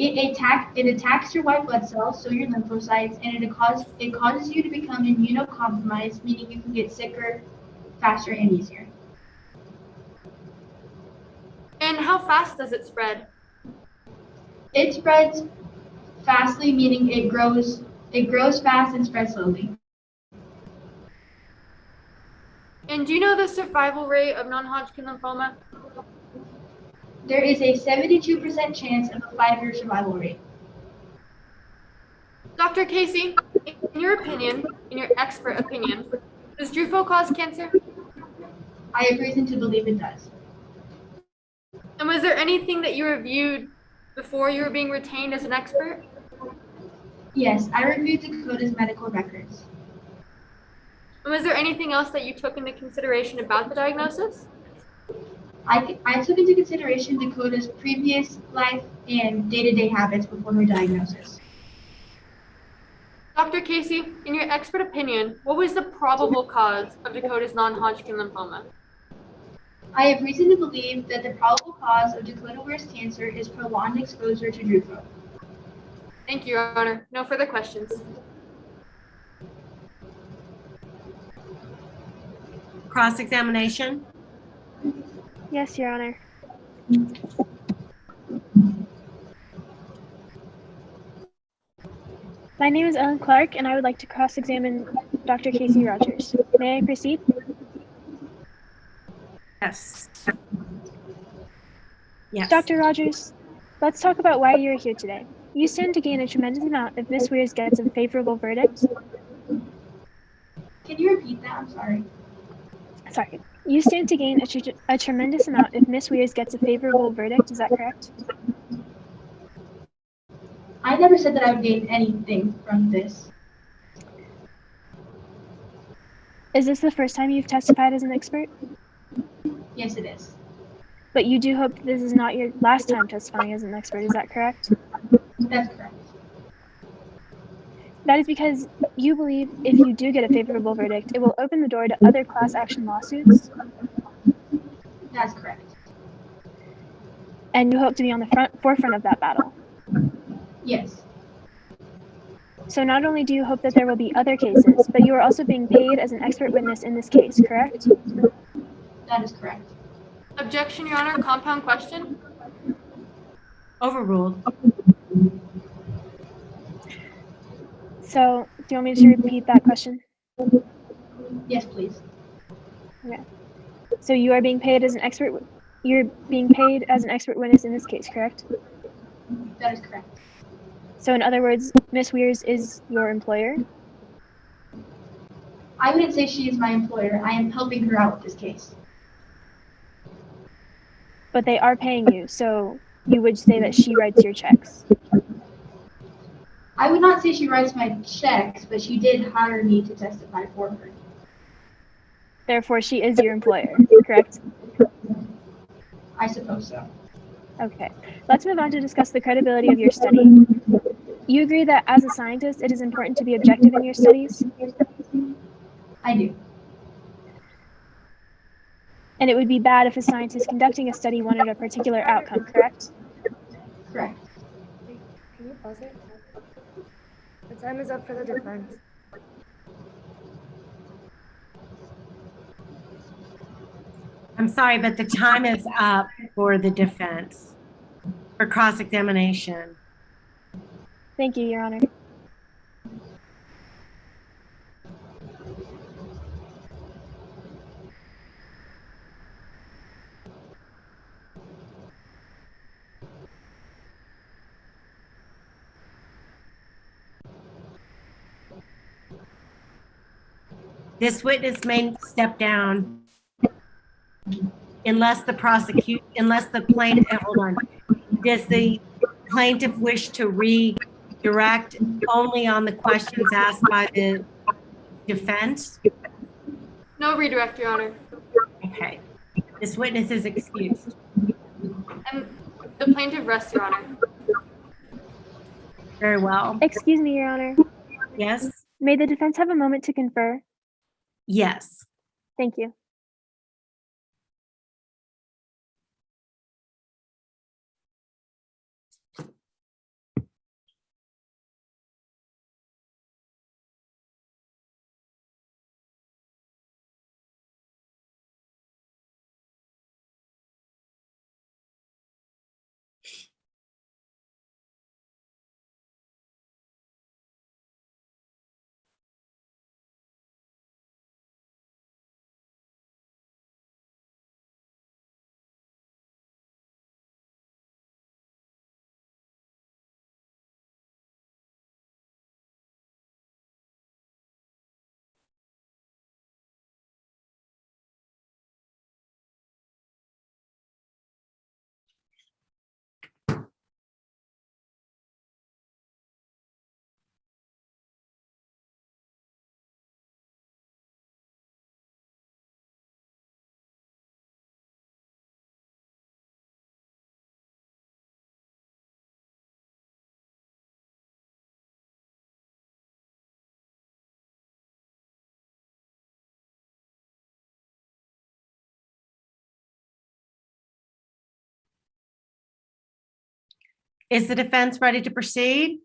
It attacks your white blood cells, so your lymphocytes, and it causes you to become immunocompromised, meaning you can get sicker faster and easier. And how fast does it spread? It spreads fastly, meaning it grows fast and spreads slowly. And do you know the survival rate of non-Hodgkin lymphoma? There is a 72% chance of a 5-year survival rate. Dr. Casey, in your opinion, in your expert opinion, does Drufo cause cancer? I have reason to believe it does. And was there anything that you reviewed before you were being retained as an expert? Yes, I reviewed Dakota's medical records. And was there anything else that you took into consideration about the diagnosis? I took into consideration Dakota's previous life and day-to-day habits before her diagnosis. Dr. Casey, in your expert opinion, what was the probable cause of Dakota's non-Hodgkin lymphoma? I have reason to believe that the probable cause of Dakota Weir's cancer is prolonged exposure to Drufo. Thank you, Your Honor. No further questions. Cross-examination? Yes, Your Honor. My name is Ellen Clark, and I would like to cross-examine Dr. Casey Rogers. May I proceed? Yes. Yes. Dr. Rogers, let's talk about why you're here today. You stand to gain a tremendous amount if Miss Weirs gets a favorable verdict. Can you repeat that? I'm sorry. Sorry. You stand to gain a tremendous amount if Miss Weirs gets a favorable verdict. Is that correct? I never said that I would gain anything from this. Is this the first time you've testified as an expert? Yes, it is. But you do hope this is not your last time testifying as an expert. Is that correct? That's correct. That is because you believe if you do get a favorable verdict, it will open the door to other class action lawsuits, That's correct. and you hope to be on the forefront of that battle. Yes. So not only do you hope that there will be other cases, but you are also being paid as an expert witness in this case, correct? That is correct. Objection, Your Honor. Compound question. Overruled. So do you want me to repeat that question? Yes, please. Okay. So you are being paid as an expert. You're being paid as an expert witness in this case, correct? That is correct. So in other words, Miss Weirs is your employer? I wouldn't say she is my employer. I am helping her out with this case. But they are paying you, so you would say that she writes your checks. I would not say she writes my checks, but she did hire me to testify for her. Therefore, she is your employer, correct? I suppose so. Okay, let's move on to discuss the credibility of your study. You agree that as a scientist, it is important to be objective in your studies? I do. And it would be bad if a scientist conducting a study wanted a particular outcome, correct? Correct. Can you pause it? The time is up for the defense. I'm sorry, but the time is up for the defense for cross-examination. Thank you, Your Honor. This witness may step down unless the plaintiff, hold on. Does the plaintiff wish to redirect only on the questions asked by the defense? No redirect, Your Honor. Okay. This witness is excused. And the plaintiff rests, Your Honor. Very well. Excuse me, Your Honor. Yes? May the defense have a moment to confer? Yes. Thank you. Is the defense ready to proceed?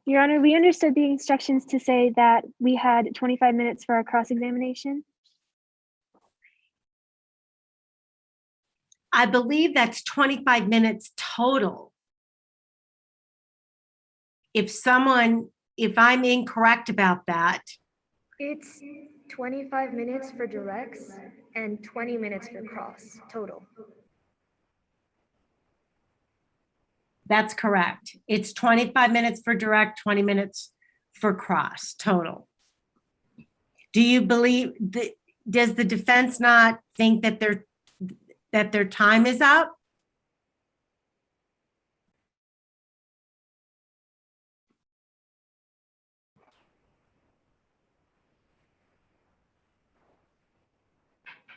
Your Honor, we understood the instructions to say that we had 25 minutes for our cross-examination. I believe that's 25 minutes total. If I'm incorrect about that, It's 25 minutes for directs and 20 minutes for cross total. that's correct. It's 25 minutes for direct, 20 minutes for cross total. Do you believe that, does the defense not think that their time is up?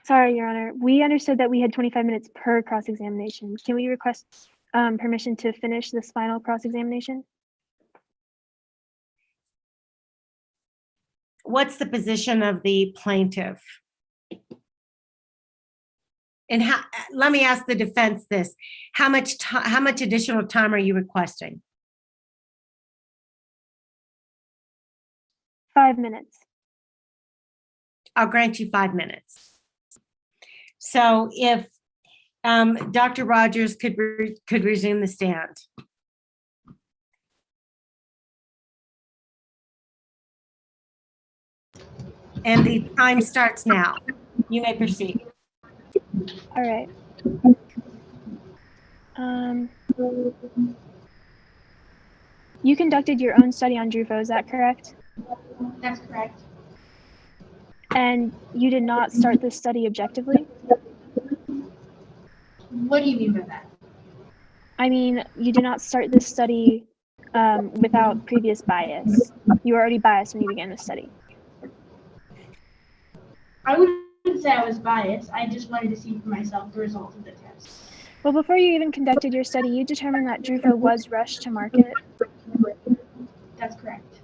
Sorry, Your Honor. We understood that we had 25 minutes per cross-examination. Can we request permission to finish this final cross-examination? What's the position of the plaintiff? And let me ask the defense this. How much additional time are you requesting? 5 minutes. I'll grant you 5 minutes. So if Dr. Rogers could resume the stand. And the time starts now. You may proceed. All right. You conducted your own study on Drufo, is that correct? That's correct. And you did not start this study objectively? What do you mean by that? I mean, you did not start this study without previous bias. You were already biased when you began the study. I wouldn't say I was biased. I just wanted to see for myself the results of the test. Well, before you even conducted your study, you determined that Drufo was rushed to market. That's correct.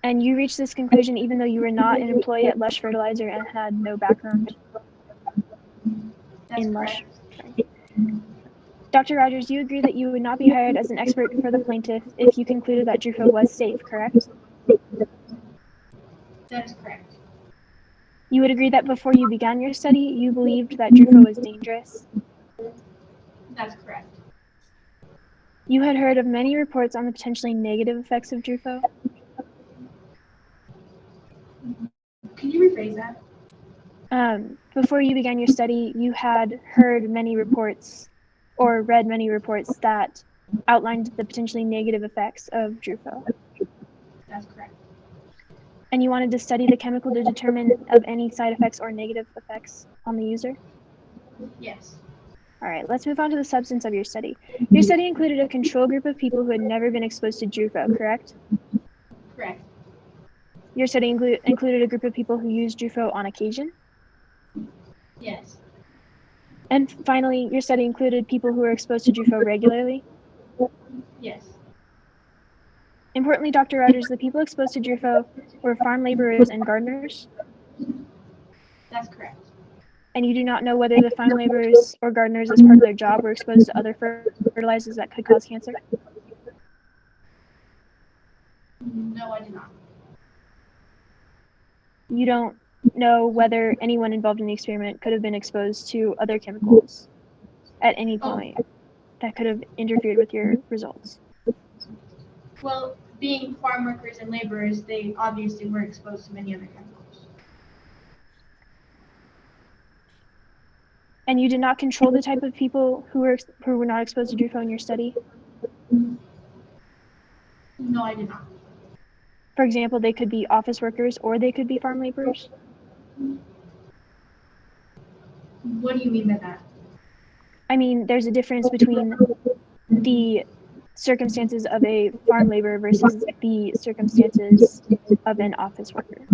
And you reached this conclusion even though you were not an employee at Lush Fertilizer and had no background That's in correct. Lush. Dr. Rogers, you agree that you would not be hired as an expert for the plaintiff if you concluded that Drufo was safe, correct? That is correct. You would agree that before you began your study, you believed that Drufo was dangerous? That's correct. You had heard of many reports on the potentially negative effects of Drufo? Can you rephrase that? Before you began your study, you had heard many reports or read many reports that outlined the potentially negative effects of Drufo. That's correct. And you wanted to study the chemical to determine of any side effects or negative effects on the user? Yes. All right, let's move on to the substance of your study. Your study included a control group of people who had never been exposed to Drufo, correct? Correct. Your study included a group of people who used Drufo on occasion? Yes. And finally, your study included people who were exposed to Drufo regularly? Yes. Importantly, Dr. Rogers, the people exposed to Drufo were farm laborers and gardeners? That's correct. And you do not know whether the farm laborers or gardeners, as part of their job, were exposed to other fertilizers that could cause cancer? No, I do not. You don't know whether anyone involved in the experiment could have been exposed to other chemicals at any point that could have interfered with your results? Well, being farm workers and laborers, they obviously were exposed to many other chemicals. And you did not control the type of people who were not exposed to Drufo in your study? No, I did not. For example, they could be office workers or they could be farm laborers? What do you mean by that? I mean, there's a difference between the circumstances of a farm laborer versus the circumstances of an office worker.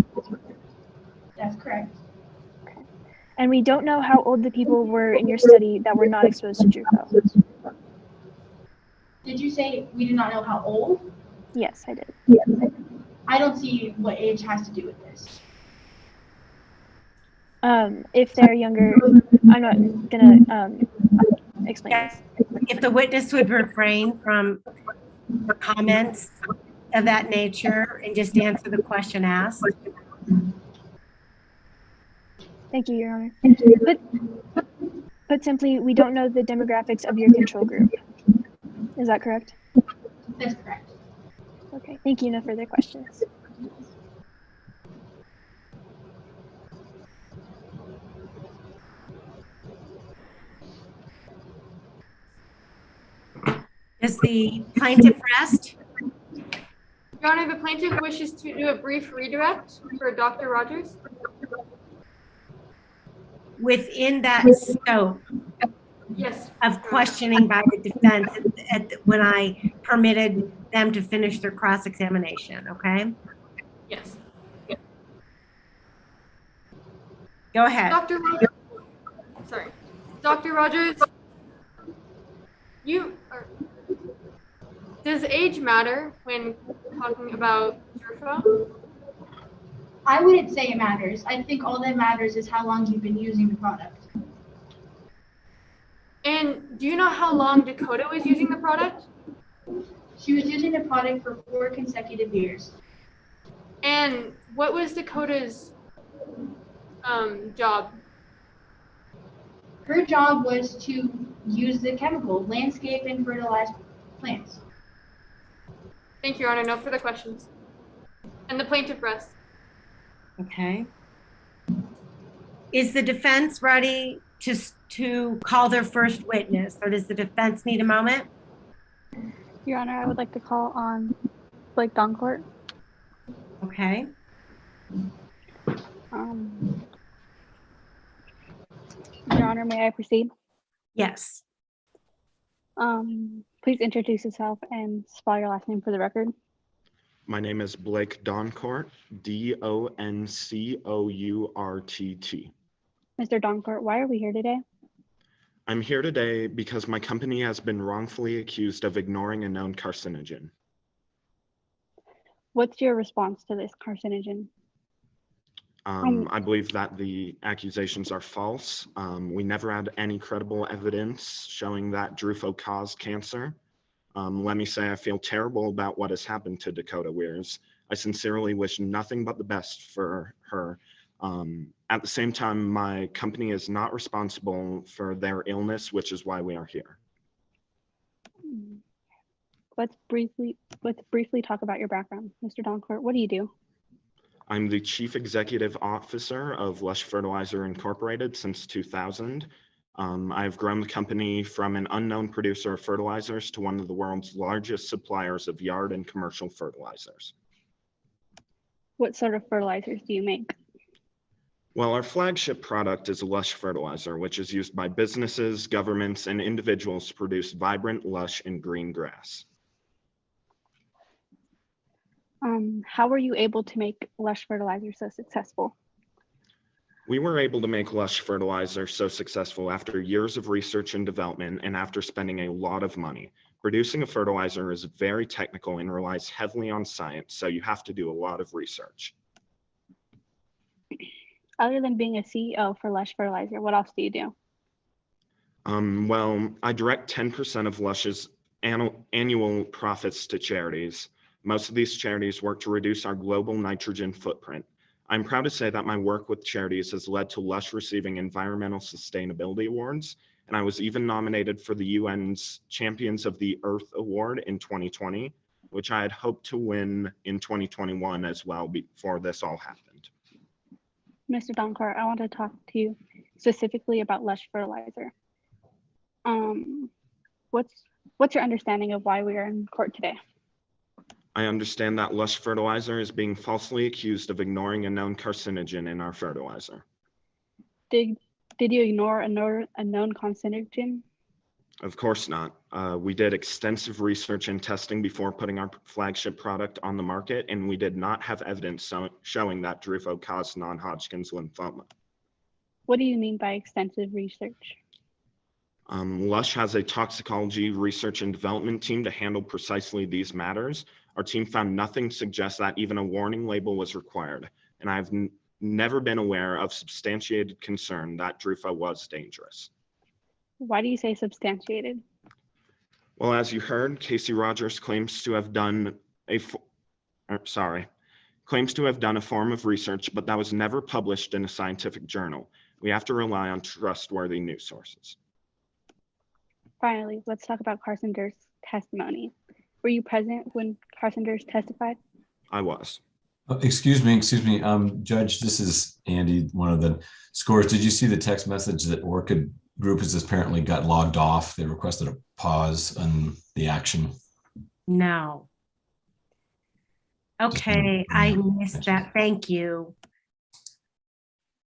That's correct. And we don't know how old the people were in your study that were not exposed to Drufo. Did you say we do not know how old? Yes, I did. I don't see what age has to do with this. If they're younger, I'm not gonna explain this. If the witness would refrain from comments of that nature and just answer the question asked. Thank you, Your Honor. Put simply, we don't know the demographics of your control group. Is that correct? That's correct. Okay, thank you. No further questions. Does the plaintiff rest? Your Honor, the plaintiff wishes to do a brief redirect for Dr. Rogers. Within that scope Yes. of questioning by the defense when I permitted them to finish their cross-examination, okay? Yes. Go ahead. Dr. Rogers, sorry. Dr. Rogers, does age matter when talking about Drufo? I wouldn't say it matters. I think all that matters is how long you've been using the product. And do you know how long Dakota was using the product? She was using the product for 4 consecutive years. And what was Dakota's job? Her job was to use the chemical, landscape and fertilize plants. Thank you, Your Honor. No further questions. And the plaintiff rests. Okay. Is the defense ready to call their first witness, or does the defense need a moment? Your Honor, I would like to call on Blake Doncourt. Okay. Your Honor, may I proceed? Yes. Please introduce yourself and spell your last name for the record. My name is Blake Doncourt, Doncourt. Mr. Doncourt, why are we here today? I'm here today because my company has been wrongfully accused of ignoring a known carcinogen. What's your response to this carcinogen? I believe that the accusations are false. We never had any credible evidence showing that Drufo caused cancer. Let me say I feel terrible about what has happened to Dakota Weirs. I sincerely wish nothing but the best for her. At the same time, my company is not responsible for their illness, which is why we are here. Let's briefly talk about your background. Mr. Doncourt, what do you do? I'm the Chief Executive Officer of Lush Fertilizer Incorporated since 2000. I've grown the company from an unknown producer of fertilizers to one of the world's largest suppliers of yard and commercial fertilizers. What sort of fertilizers do you make? Well, our flagship product is Lush fertilizer, which is used by businesses, governments, and individuals to produce vibrant, lush, and green grass. How were you able to make Lush fertilizer so successful? We were able to make Lush fertilizer so successful after years of research and development and after spending a lot of money. Producing a fertilizer is very technical and relies heavily on science, so you have to do a lot of research. Other than being a CEO for Lush fertilizer, what else do you do? Well, I direct 10% of Lush's annual profits to charities. Most of these charities work to reduce our global nitrogen footprint. I'm proud to say that my work with charities has led to Lush receiving environmental sustainability awards, and I was even nominated for the UN's Champions of the Earth Award in 2020, which I had hoped to win in 2021 as well before this all happened. Mr. Donkor, I want to talk to you specifically about Lush fertilizer. What's your understanding of why we are in court today? I understand that Lush fertilizer is being falsely accused of ignoring a known carcinogen in our fertilizer. Did you ignore a known carcinogen? Of course not. We did extensive research and testing before putting our flagship product on the market, and we did not have evidence showing that Drufo caused non-Hodgkin's lymphoma. What do you mean by extensive research? Lush has a toxicology research and development team to handle precisely these matters. Our team found nothing suggests that even a warning label was required, and I've never been aware of substantiated concern that Drufo was dangerous. Why do you say substantiated? Well, as you heard, Casey Rogers claims to have done a form of research, but that was never published in a scientific journal. We have to rely on trustworthy news sources. Finally, let's talk about Carson Durst's testimony. Were you present when Carson Durst testified? I was. Excuse me, Judge, this is Andy, one of the scores. Did you see the text message that Orchid Group has apparently got logged off? They requested a pause on the action. No. Okay, I missed that. Thank you.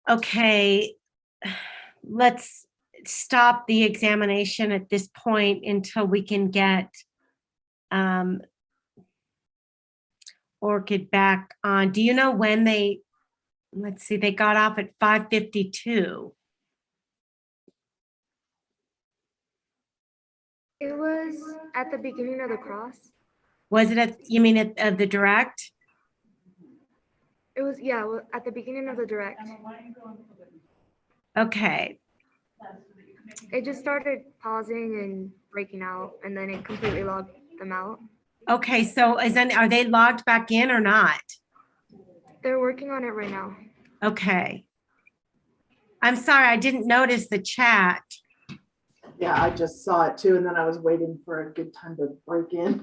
Okay, let's stop the examination at this point until we can get Orchid back on. Do you know when they, let's see, they got off at 5:52. It was at the beginning of the cross. Was it at, you mean at the direct? It was, yeah, at the beginning of the direct. Okay. It just started pausing and breaking out, and then it completely logged them out. Okay, so are they logged back in or not? They're working on it right now. Okay. I'm sorry, I didn't notice the chat. Yeah, I just saw it too, and then I was waiting for a good time to break in.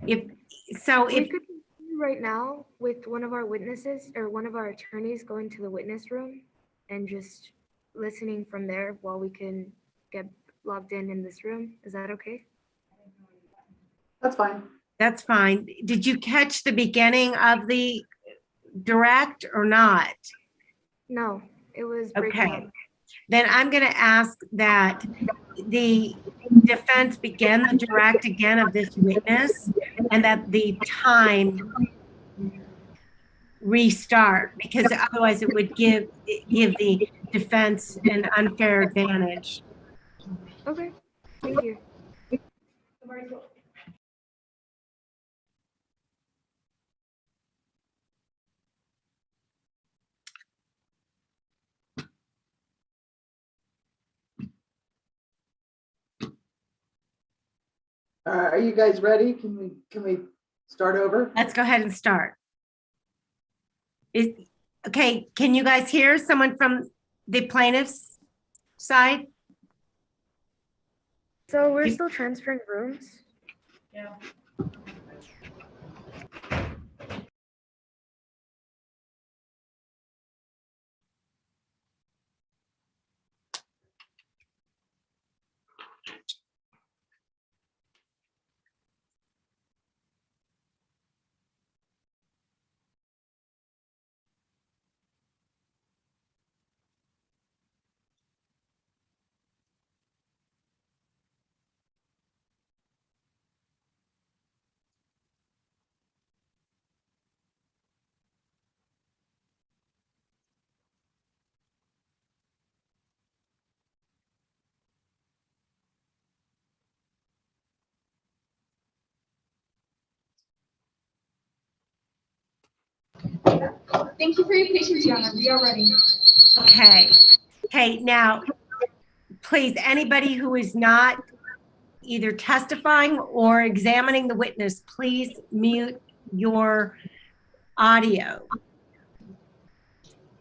We could continue right now with one of our witnesses or one of our attorneys going to the witness room and just listening from there while we can get logged in this room. Is that okay? That's fine. That's fine. Did you catch the beginning of the direct or not? No, it was breaking Okay. up. Then I'm going to ask that the defense begin the direct again of this witness and that the time restart, because otherwise it would give the defense an unfair advantage. Okay, thank you. Are you guys ready? Can we start over? Let's go ahead and start. Okay, can you guys hear someone from the plaintiff's side? So we're still transferring rooms? Yeah. Thank you for your patience, Your Honor. We are ready. Okay. Okay, now, please, anybody who is not either testifying or examining the witness, please mute your audio.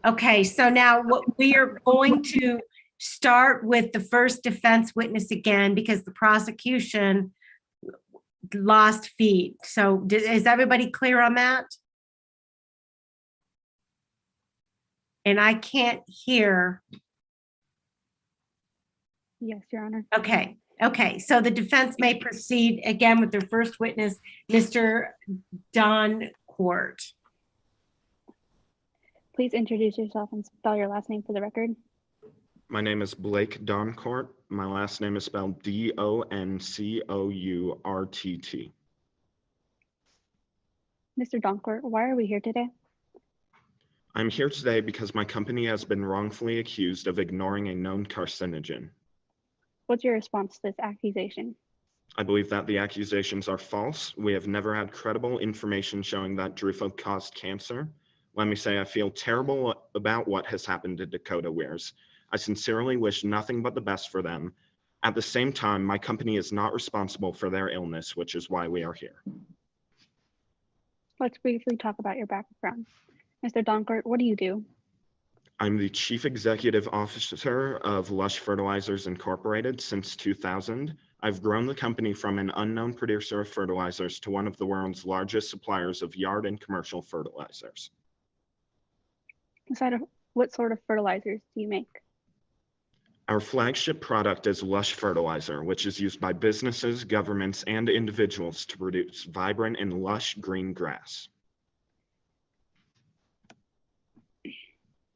Okay, so now what we are going to start with the first defense witness again because the prosecution lost feed. So is everybody clear on that? And I can't hear. Yes, Your Honor. Okay, okay. So the defense may proceed again with their first witness, Mr. Don Court. Please introduce yourself and spell your last name for the record. My name is Blake Doncourt. My last name is spelled Doncourt. Mr. Doncourt, why are we here today? I'm here today because my company has been wrongfully accused of ignoring a known carcinogen. What's your response to this accusation? I believe that the accusations are false. We have never had credible information showing that Drufo caused cancer. Let me say I feel terrible about what has happened to Dakota Weirs. I sincerely wish nothing but the best for them. At the same time, my company is not responsible for their illness, which is why we are here. Let's briefly talk about your background. Mr. Doncourt, what do you do? I'm the Chief Executive Officer of Lush Fertilizers Incorporated since 2000. I've grown the company from an unknown producer of fertilizers to one of the world's largest suppliers of yard and commercial fertilizers. What sort of fertilizers do you make? Our flagship product is Lush Fertilizer, which is used by businesses, governments, and individuals to produce vibrant and lush green grass.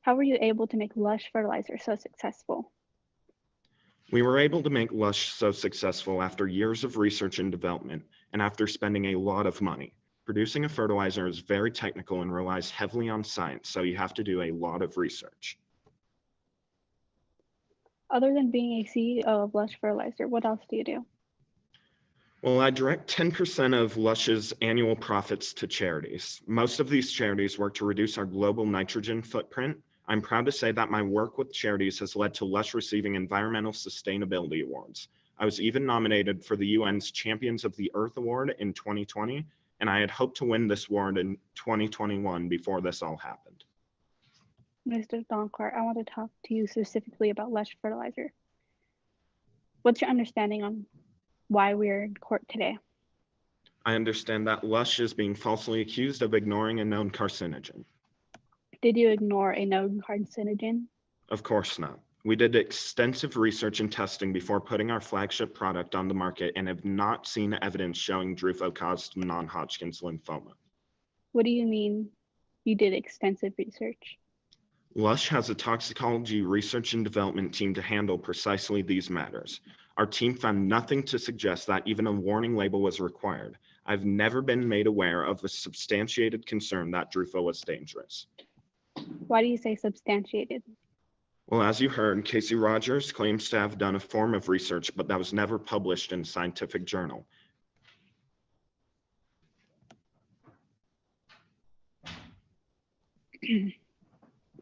How were you able to make Lush Fertilizer so successful? We were able to make Lush so successful after years of research and development, and after spending a lot of money. Producing a fertilizer is very technical and relies heavily on science, so you have to do a lot of research. Other than being a CEO of Lush Fertilizer, what else do you do? Well, I direct 10% of Lush's annual profits to charities. Most of these charities work to reduce our global nitrogen footprint. I'm proud to say that my work with charities has led to Lush receiving environmental sustainability awards. I was even nominated for the UN's Champions of the Earth Award in 2020, and I had hoped to win this award in 2021 before this all happened. Mr. Doncourt, I want to talk to you specifically about Lush Fertilizer. What's your understanding on why we're in court today? I understand that Lush is being falsely accused of ignoring a known carcinogen. Did you ignore a known carcinogen? Of course not. We did extensive research and testing before putting our flagship product on the market and have not seen evidence showing Drufo caused non-Hodgkin's lymphoma. What do you mean you did extensive research? Lush has a toxicology research and development team to handle precisely these matters. Our team found nothing to suggest that even a warning label was required. I've never been made aware of a substantiated concern that Drufo was dangerous. Why do you say substantiated? Well, as you heard, Casey Rogers claims to have done a form of research, but that was never published in a scientific journal.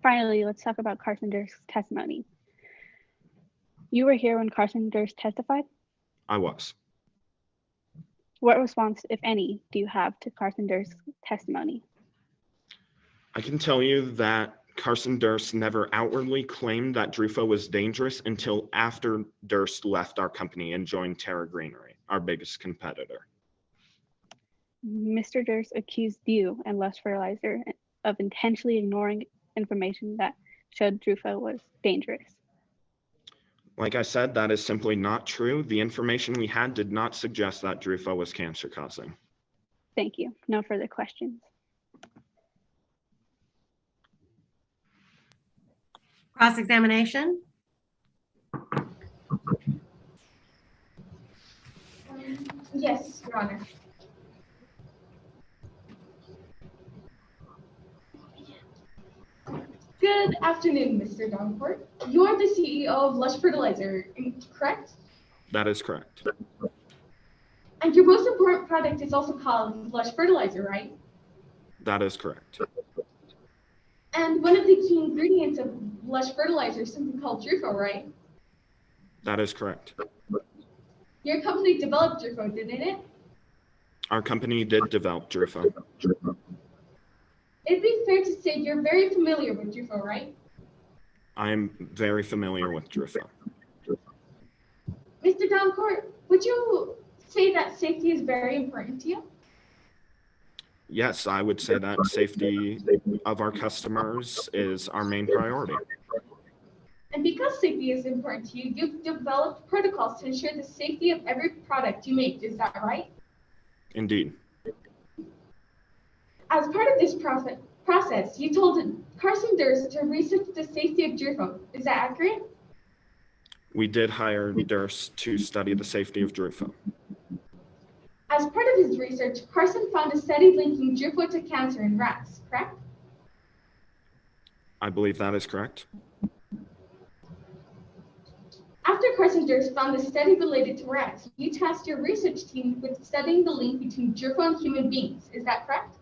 Finally, let's talk about Carson Durst's testimony. You were here when Carson Durst testified? I was. What response, if any, do you have to Carson Durst's testimony? I can tell you that Carson Durst never outwardly claimed that Drufo was dangerous until after Durst left our company and joined Terra Greenery, our biggest competitor. Mr. Durst accused you and Lush Fertilizer of intentionally ignoring information that showed Drufo was dangerous. Like I said, that is simply not true. The information we had did not suggest that Drufo was cancer causing. Thank you. No further questions. Cross-examination? Yes, Your Honor. Good afternoon, Mr. Doncourt. You're the CEO of Lush Fertilizer, correct? That is correct. And your most important product is also called Lush Fertilizer, right? That is correct. And one of the key ingredients of Lush fertilizer is something called Drufo, right? That is correct. Your company developed Drufo, didn't it? Our company did develop Drufo. It'd be fair to say you're very familiar with Drufo, right? I'm very familiar with Drufo. Mr. Downcourt, would you say that safety is very important to you? Yes, I would say that safety of our customers is our main priority. And because safety is important to you, you've developed protocols to ensure the safety of every product you make. Is that right? Indeed. As part of this process, you told Carson Durst to research the safety of Drufo. Is that accurate? We did hire Durst to study the safety of Drufo. As part of his research, Carson found a study linking Drufo to cancer in rats, correct? I believe that is correct. After Carson Durst found the study related to rats, you tasked your research team with studying the link between Drufo and human beings. Is that correct?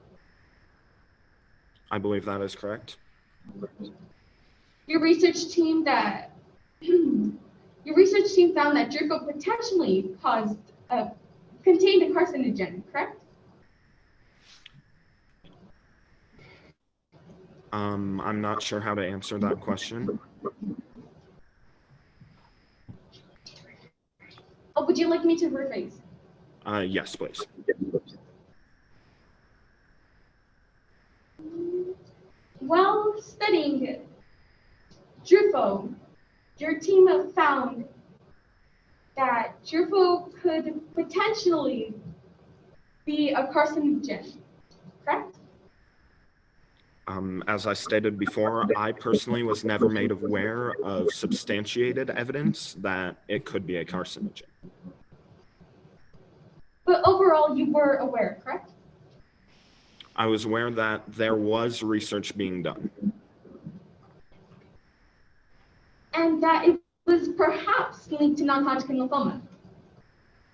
I believe that is correct. Your research team found that Drufo potentially contained a carcinogen, correct? I'm not sure how to answer that question. Oh, would you like me to rephrase? Yes, please. While studying Drufo, your team have found that Drufo could potentially be a carcinogen, correct? As I stated before, I personally was never made aware of substantiated evidence that it could be a carcinogen. But overall, you were aware, correct? I was aware that there was research being done. And that it was perhaps linked to non-Hodgkin lymphoma,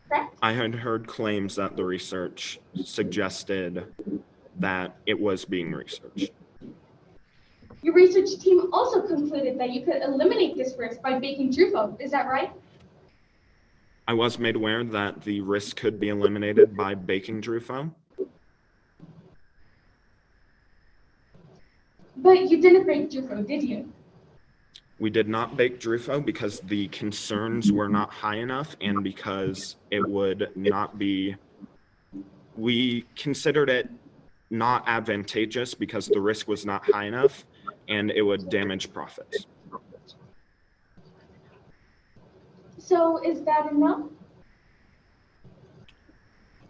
correct? I had heard claims that the research suggested that it was being researched. Your research team also concluded that you could eliminate this risk by baking Drufo. Is that right? I was made aware that the risk could be eliminated by baking Drufo. But you didn't bake Drufo, did you? We did not bake Drufo because the concerns were not high enough and because it would not be, we considered it not advantageous because the risk was not high enough and it would damage profits. So is that enough?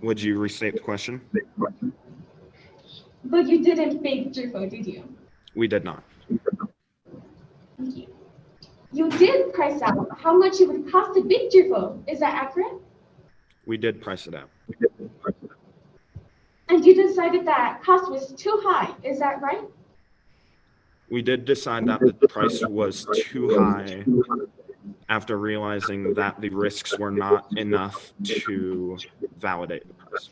Would you restate the question? But you didn't bake Drufo, did you? We did not. Thank you. You did price out how much it would cost to bake Drufo. Is that accurate? We did price it out. And you decided that cost was too high. Is that right? We did decide that the price was too high after realizing that the risks were not enough to validate the price.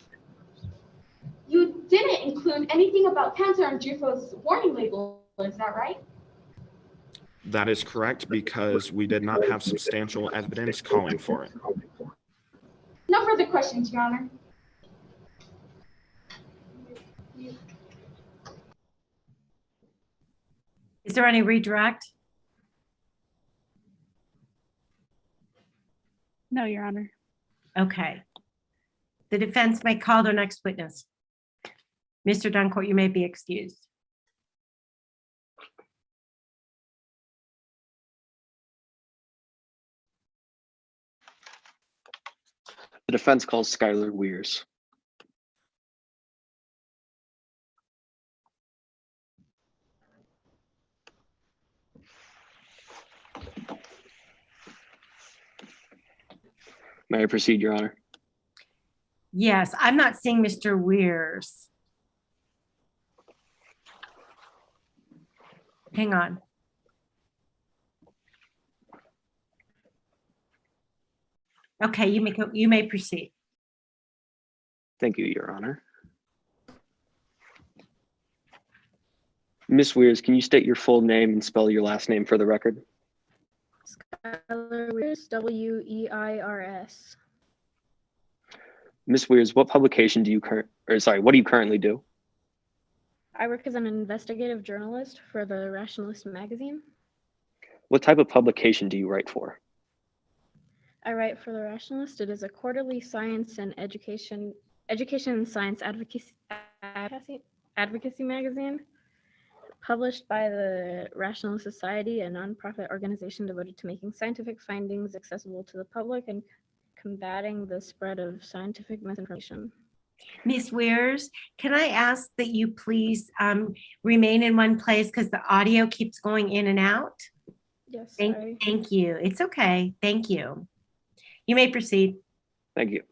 You didn't include anything about cancer on Drufo's warning label. Is that right? That is correct because we did not have substantial evidence calling for it. No further questions, Your Honor. Is there any redirect? No, Your Honor. Okay. The defense may call their next witness. Mr. Duncourt, you may be excused. The defense calls Skylar Weirs. May I proceed, Your Honor? Yes, I'm not seeing Mr. Weirs. Hang on. Okay, you may proceed. Thank you, Your Honor. Ms. Weirs, can you state your full name and spell your last name for the record? Skylar Weirs, Weirs. Ms. Weirs, what publication do you what do you currently do? I work as an investigative journalist for the Rationalist magazine. What type of publication do you write for? I write for the Rationalist. It is a quarterly science and education and science advocacy magazine published by the Rationalist Society, a nonprofit organization devoted to making scientific findings accessible to the public and combating the spread of scientific misinformation. Ms. Weirs, can I ask that you please remain in one place because the audio keeps going in and out? Yes, Thank you. It's okay. Thank you. You may proceed. Thank you.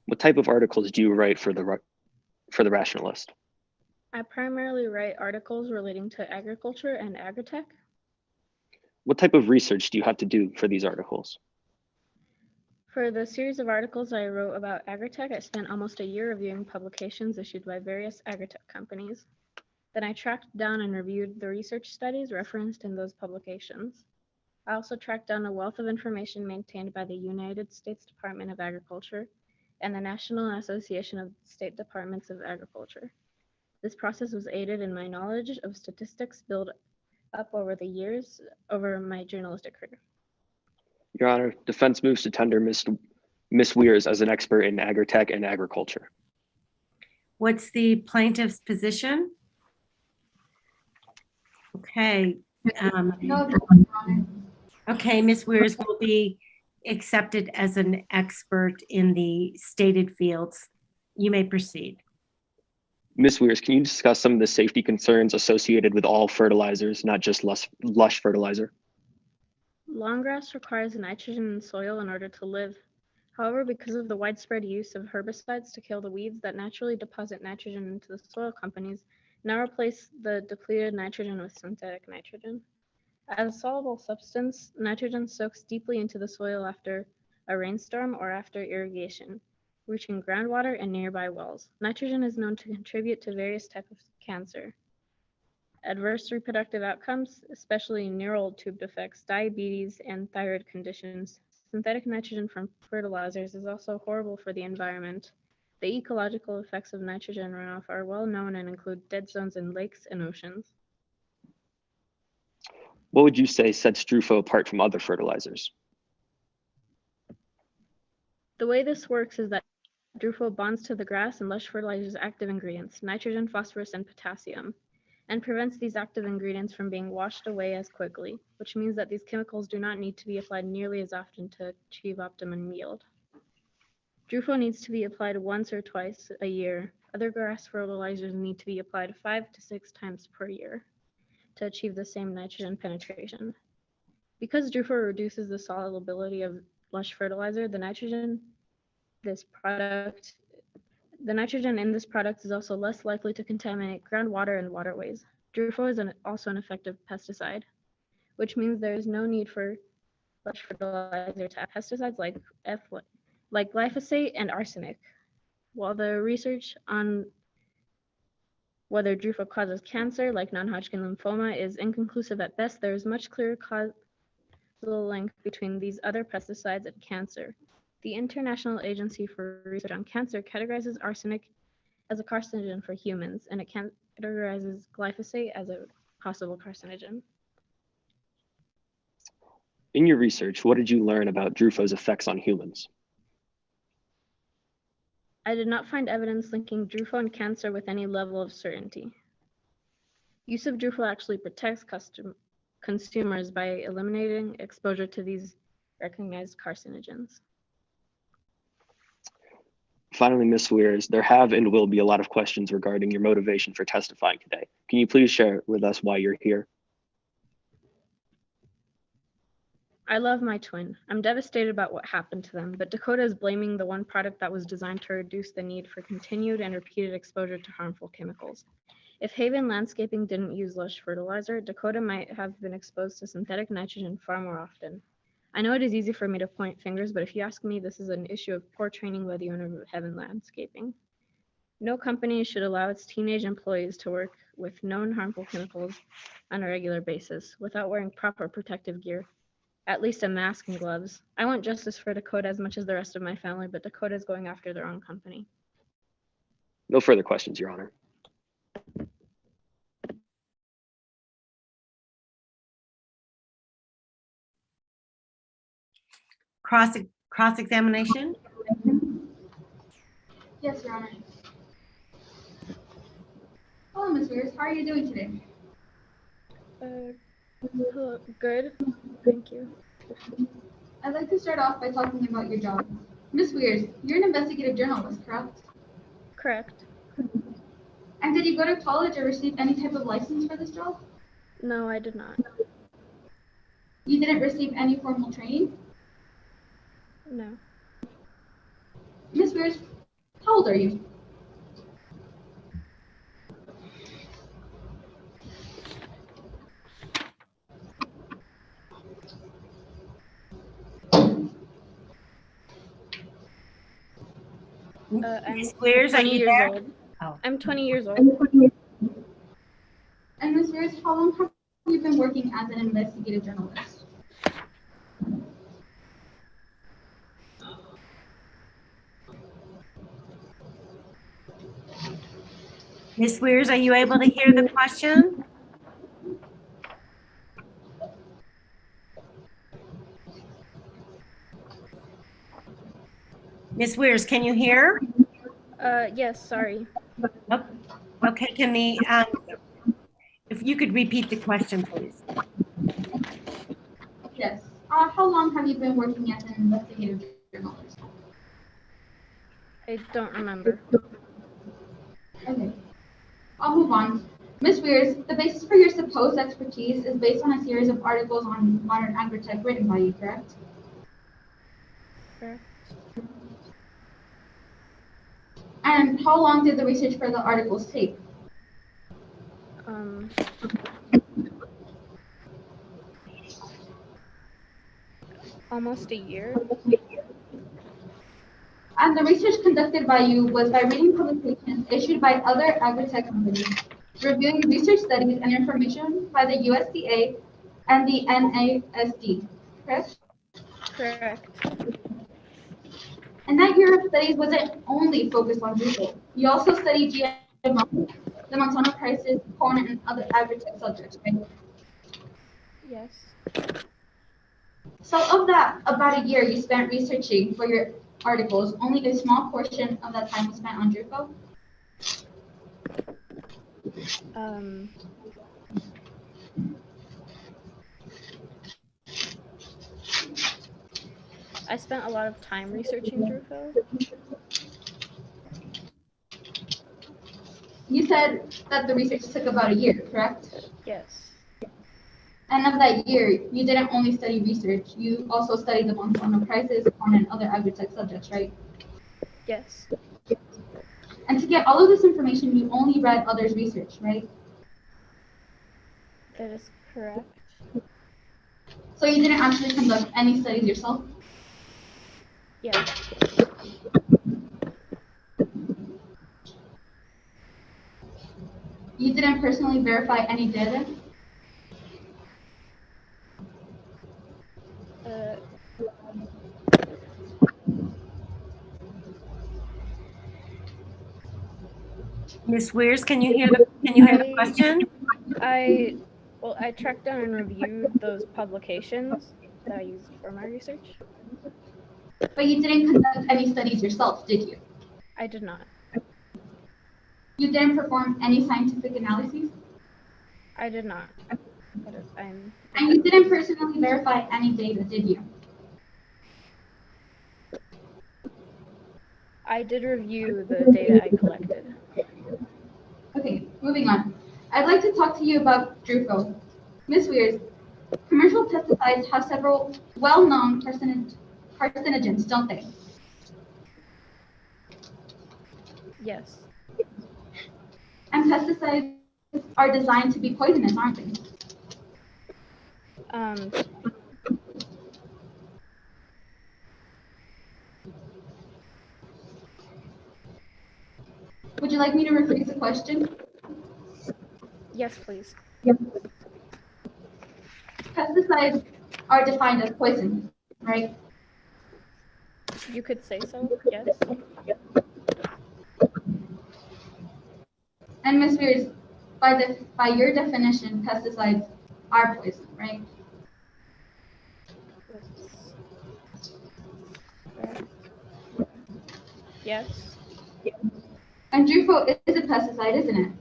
What type of articles do you write for the Rationalist? I primarily write articles relating to agriculture and agritech. What type of research do you have to do for these articles? For the series of articles I wrote about agritech, I spent almost a year reviewing publications issued by various agritech companies. Then I tracked down and reviewed the research studies referenced in those publications. I also tracked down a wealth of information maintained by the United States Department of Agriculture and the National Association of State Departments of Agriculture. This process was aided in my knowledge of statistics built up over the years over my journalistic career. Your Honor, defense moves to tender Ms. Weirs as an expert in agritech and agriculture. What's the plaintiff's position? Okay. Okay, Ms. Weirs will be accepted as an expert in the stated fields. You may proceed. Ms. Weirs, can you discuss some of the safety concerns associated with all fertilizers, not just lush fertilizer? Long grass requires nitrogen in soil in order to live. However, because of the widespread use of herbicides to kill the weeds that naturally deposit nitrogen into the soil, companies now replace the depleted nitrogen with synthetic nitrogen. As a soluble substance, nitrogen soaks deeply into the soil after a rainstorm or after irrigation, reaching groundwater and nearby wells. Nitrogen is known to contribute to various types of cancer. Adverse reproductive outcomes, especially neural tube defects, diabetes, and thyroid conditions. Synthetic nitrogen from fertilizers is also horrible for the environment. The ecological effects of nitrogen runoff are well known and include dead zones in lakes and oceans. What would you say sets DRUFO apart from other fertilizers? The way this works is that DRUFO bonds to the grass and lush fertilizers' active ingredients, nitrogen, phosphorus, and potassium, and prevents these active ingredients from being washed away as quickly, which means that these chemicals do not need to be applied nearly as often to achieve optimum yield. DRUFO needs to be applied once or twice a year. Other grass fertilizers need to be applied 5 to 6 times per year to achieve the same nitrogen penetration. Because DRUFO reduces the solubility of lush fertilizer, the nitrogen in this product is also less likely to contaminate groundwater and waterways. DRUFO is also an effective pesticide, which means there is no need for lush fertilizer to have pesticides like glyphosate and arsenic. While the research on whether DRUFO causes cancer, like non-Hodgkin lymphoma, is inconclusive at best, there is much clearer causal link between these other pesticides and cancer. The International Agency for Research on Cancer categorizes arsenic as a carcinogen for humans, and it categorizes glyphosate as a possible carcinogen. In your research, what did you learn about DRUFO's effects on humans? I did not find evidence linking DRUFO and cancer with any level of certainty. Use of DRUFO actually protects consumers by eliminating exposure to these recognized carcinogens. Finally, Ms. Weirs, there have and will be a lot of questions regarding your motivation for testifying today. Can you please share with us why you're here? I love my twin. I'm devastated about what happened to them, but Dakota is blaming the one product that was designed to reduce the need for continued and repeated exposure to harmful chemicals. If Haven Landscaping didn't use lush fertilizer, Dakota might have been exposed to synthetic nitrogen far more often. I know it is easy for me to point fingers, but if you ask me, this is an issue of poor training by the owner of Haven Landscaping. No company should allow its teenage employees to work with known harmful chemicals on a regular basis without wearing proper protective gear, at least a mask and gloves. I want justice for Dakota as much as the rest of my family, but Dakota is going after their own company. No further questions, Your Honor. Cross-examination? Yes, Your Honor. Hello, Ms. Weirs. How are you doing today? Hello, good, thank you. I'd like to start off by talking about your job. Ms. Weirs, you're an investigative journalist, correct? Correct. And did you go to college or receive any type of license for this job? No, I did not. You didn't receive any formal training? No. Ms. Weirs, how old are you? I'm Weirs, are 20 you years there? old. Oh. I'm 20 years old. And Ms. Weirs, how long have you been working as an investigative journalist? Ms. Weirs, are you able to hear the question? Ms. Weirs, can you hear? Yes, sorry. Oh, okay, if you could repeat the question, please. Yes. How long have you been working as an investigative journalist? I don't remember. Okay. I'll move on. Ms. Weirs, the basis for your supposed expertise is based on a series of articles on modern agritech written by you, correct? Correct. And how long did the research for the articles take? Almost a year. And the research conducted by you was by reading publications issued by other agritech companies, reviewing research studies and information by the USDA and the NASD, correct? Correct. And that year of studies wasn't only focused on Drupal. You also studied GMO, the Monsanto crisis, corn, and other agritech subjects, right? Yes. So of that, about a year you spent researching for your articles, only a small portion of that time was spent on Drupal? I spent a lot of time researching Drufo. You said that the research took about a year, correct? Yes. And of that year, you didn't only study research, you also studied the Monsanto crisis, corn, and other agritech subjects, right? Yes. And to get all of this information, you only read others' research, right? That is correct. So you didn't actually conduct any studies yourself? Yeah. You didn't personally verify any data? Ms. Weirs, can you hear the question? I tracked down and reviewed those publications that I used for my research. But you didn't conduct any studies yourself, did you? I did not. You didn't perform any scientific analyses? I did not. And you didn't personally verify any data, did you? I did review the data I collected. Okay, moving on. I'd like to talk to you about Drufo. Ms. Weirs, commercial pesticides have several well-known carcinogens, don't they? Yes. And pesticides are designed to be poisonous, aren't they? Would you like me to rephrase the question? Yes, please. Pesticides are defined as poison, right? You could say so, yes. And Ms. Weers, by your definition, pesticides are poison, right? Yes. And Drufo is a pesticide, isn't it?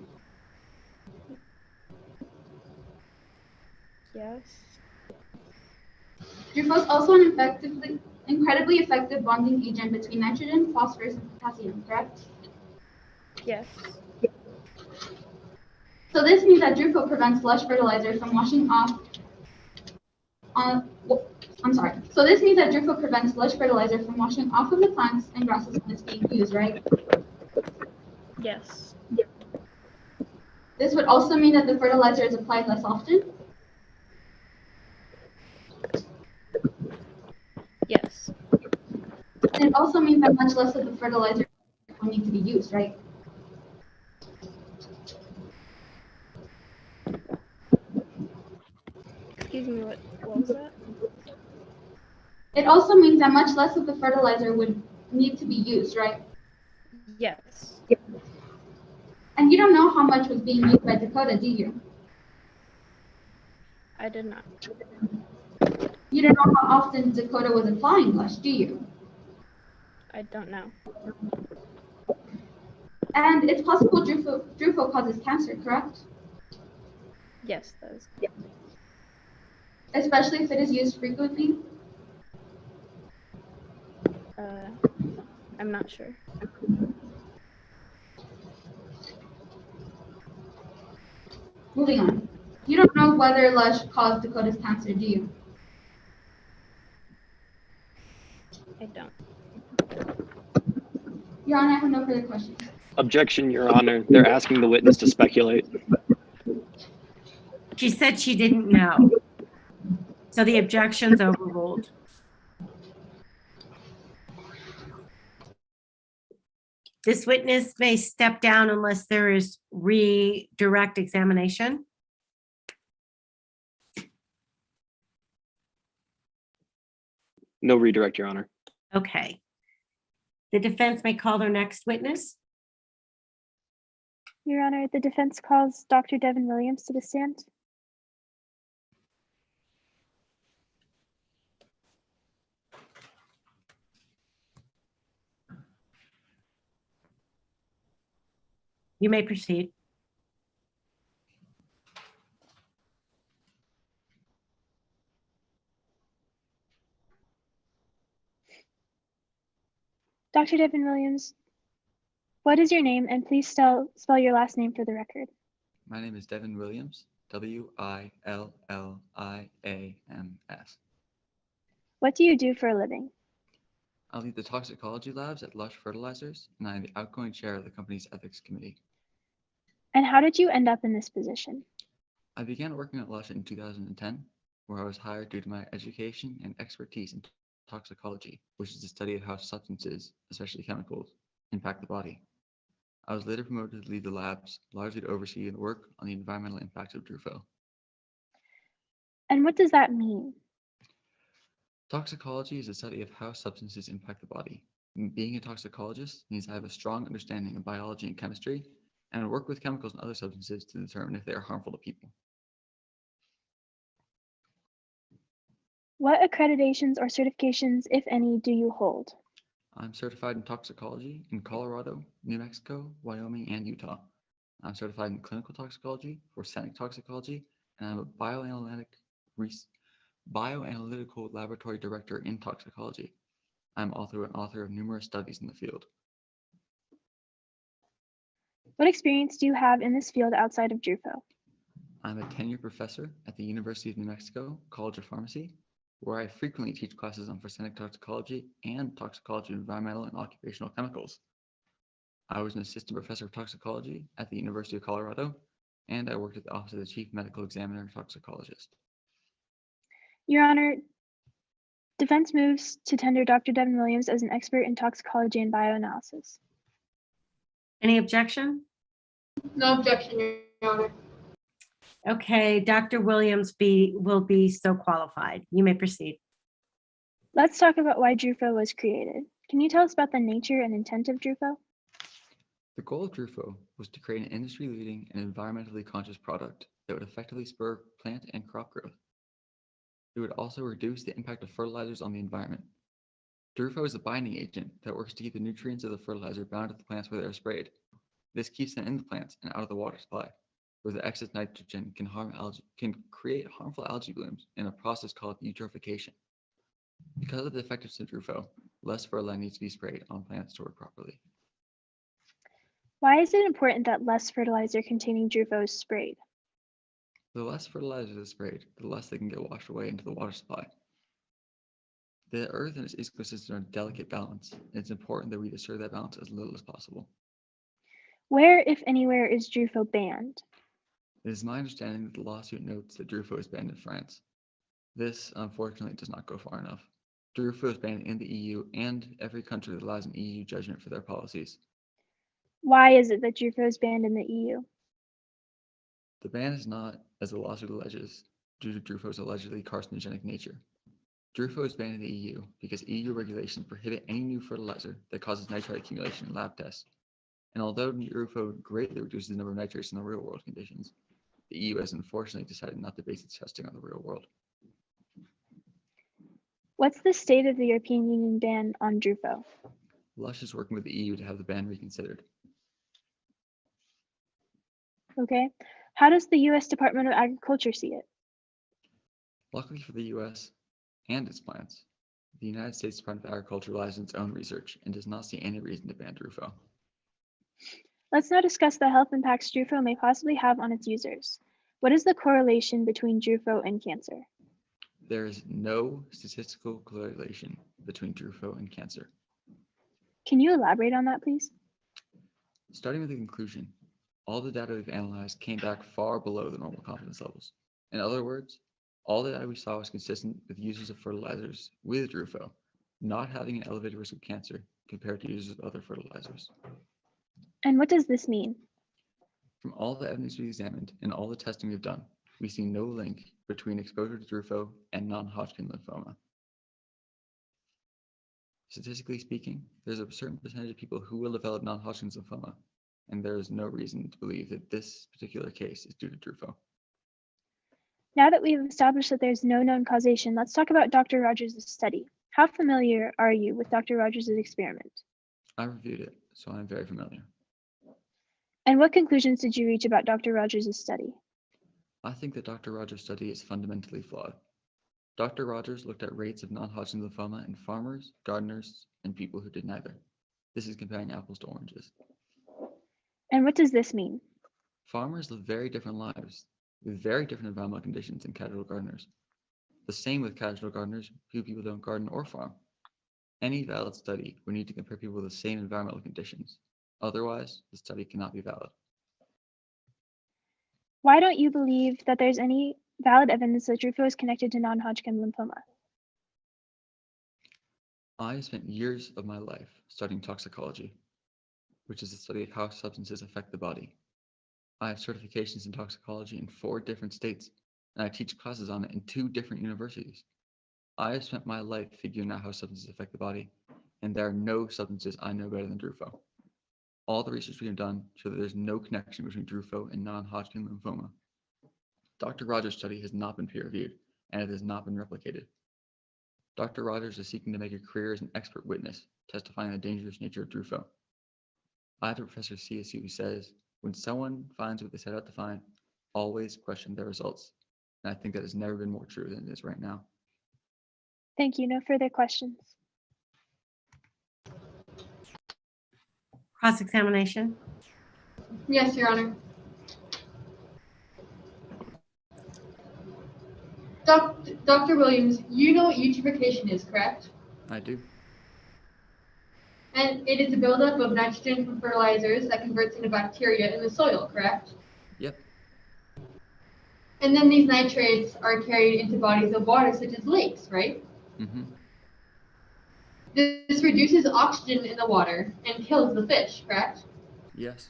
Yes. Drufo is also an incredibly effective bonding agent between nitrogen, phosphorus, and potassium, correct? Yes. So this means that Drufo prevents lush fertilizer from washing off So this means that Drufo prevents lush fertilizer from washing off of the plants and grasses when it's being used, right? Yes. This would also mean that the fertilizer is applied less often. Yes. And it also means that much less of the fertilizer will need to be used, right? Excuse me, what was that? It also means that much less of the fertilizer would need to be used, right? Yes. And you don't know how much was being used by Dakota, do you? I did not. You don't know how often Dakota was applying lush, do you? I don't know. And it's possible Drufo causes cancer, correct? Yes, that is. Especially if it is used frequently. I'm not sure. Moving on. You don't know whether lush caused Dakota's cancer, do you? I don't. Your Honor, I have no further questions. Objection, Your Honor. They're asking the witness to speculate. She said she didn't know. So the objection's overruled. This witness may step down unless there is redirect examination. No redirect, Your Honor. Okay. The defense may call their next witness. Your Honor, the defense calls Dr. Devin Williams to the stand. You may proceed. Dr. Devin Williams, what is your name, and please spell your last name for the record. My name is Devin Williams, Williams. What do you do for a living? I lead the toxicology labs at Lush Fertilizers, and I am the outgoing chair of the company's ethics committee. And how did you end up in this position? I began working at Lush in 2010, where I was hired due to my education and expertise in toxicology, which is the study of how substances, especially chemicals, impact the body. I was later promoted to lead the labs, largely to oversee the work on the environmental impacts of Drufo. And what does that mean? Toxicology is the study of how substances impact the body. Being a toxicologist means I have a strong understanding of biology and chemistry, and I work with chemicals and other substances to determine if they are harmful to people. What accreditations or certifications, if any, do you hold? I'm certified in toxicology in Colorado, New Mexico, Wyoming, and Utah. I'm certified in clinical toxicology, forensic toxicology, and I'm a bioanalytical laboratory director in toxicology. I'm also an author of numerous studies in the field. What experience do you have in this field outside of Drufo? I'm a tenured professor at the University of New Mexico College of Pharmacy, where I frequently teach classes on forensic toxicology and toxicology of environmental and occupational chemicals. I was an assistant professor of toxicology at the University of Colorado, and I worked at the Office of the Chief Medical Examiner Toxicologist. Your Honor, defense moves to tender Dr. Devin Williams as an expert in toxicology and bioanalysis. Any objection? No objection, Your Honor. Okay, Dr. Williams will be so qualified. You may proceed. Let's talk about why DRUFO was created. Can you tell us about the nature and intent of DRUFO? The goal of DRUFO was to create an industry-leading and environmentally conscious product that would effectively spur plant and crop growth. It would also reduce the impact of fertilizers on the environment. DRUFO is a binding agent that works to keep the nutrients of the fertilizer bound to the plants where they are sprayed. This keeps them in the plants and out of the water supply, where the excess nitrogen can create harmful algae blooms in a process called eutrophication. Because of the effectiveness of DRUFO, less fertilizer needs to be sprayed on plants to work properly. Why is it important that less fertilizer containing DRUFO is sprayed? The less fertilizer is sprayed, the less they can get washed away into the water supply. The earth and its ecosystem are in a delicate balance, and it's important that we disturb that balance as little as possible. Where, if anywhere, is DRUFO banned? It is my understanding that the lawsuit notes that DRUFO is banned in France. This, unfortunately, does not go far enough. DRUFO is banned in the EU and every country that allows an EU judgment for their policies. Why is it that DRUFO is banned in the EU? The ban is not, as the lawsuit alleges, due to DRUFO's allegedly carcinogenic nature. DRUFO is banned in the EU because EU regulations prohibit any new fertilizer that causes nitrite accumulation in lab tests. And although DRUFO greatly reduces the number of nitrates in the real world conditions, the EU has unfortunately decided not to base its testing on the real world. What's the state of the European Union ban on DRUFO? Lush is working with the EU to have the ban reconsidered. Okay. How does the US Department of Agriculture see it? Luckily for the US and its plants, the United States Department of Agriculture relies on its own research and does not see any reason to ban DRUFO. Let's now discuss the health impacts DRUFO may possibly have on its users. What is the correlation between DRUFO and cancer? There is no statistical correlation between DRUFO and cancer. Can you elaborate on that, please? Starting with the conclusion, all the data we've analyzed came back far below the normal confidence levels. In other words, all the data we saw was consistent with users of fertilizers with DRUFO not having an elevated risk of cancer compared to users of other fertilizers. And what does this mean? From all the evidence we examined and all the testing we've done, we see no link between exposure to DRUFO and non-Hodgkin lymphoma. Statistically speaking, there's a certain percentage of people who will develop non-Hodgkin's lymphoma, and there is no reason to believe that this particular case is due to DRUFO. Now that we've established that there's no known causation, let's talk about Dr. Rogers' study. How familiar are you with Dr. Rogers' experiment? I reviewed it, so I'm very familiar. And what conclusions did you reach about Dr. Rogers' study? I think that Dr. Rogers' study is fundamentally flawed. Dr. Rogers looked at rates of non-Hodgkin lymphoma in farmers, gardeners, and people who did neither. This is comparing apples to oranges. And what does this mean? Farmers live very different lives with very different environmental conditions than casual gardeners. The same with casual gardeners who people don't garden or farm. Any valid study would need to compare people with the same environmental conditions. Otherwise, the study cannot be valid. Why don't you believe that there's any valid evidence that DRUFO is connected to non-Hodgkin lymphoma? I spent years of my life studying toxicology, which is the study of how substances affect the body. I have certifications in toxicology in 4 different states, and I teach classes on it in 2 different universities. I have spent my life figuring out how substances affect the body, and there are no substances I know better than DRUFO. All the research we have done show that there's no connection between DRUFO and non-Hodgkin lymphoma. Dr. Rogers' study has not been peer-reviewed, and it has not been replicated. Dr. Rogers is seeking to make a career as an expert witness, testifying on the dangerous nature of DRUFO. I have a professor at CSU who says, when someone finds what they set out to find, always question their results. And I think that has never been more true than it is right now. Thank you. No further questions. Cross-examination. Yes, Your Honor. Dr. Williams, you know what eutrophication is, correct? I do. And it is a buildup of nitrogen from fertilizers that converts into bacteria in the soil, correct? Yep. And then these nitrates are carried into bodies of water, such as lakes, right? Mm-hmm. This reduces oxygen in the water and kills the fish, correct? Yes.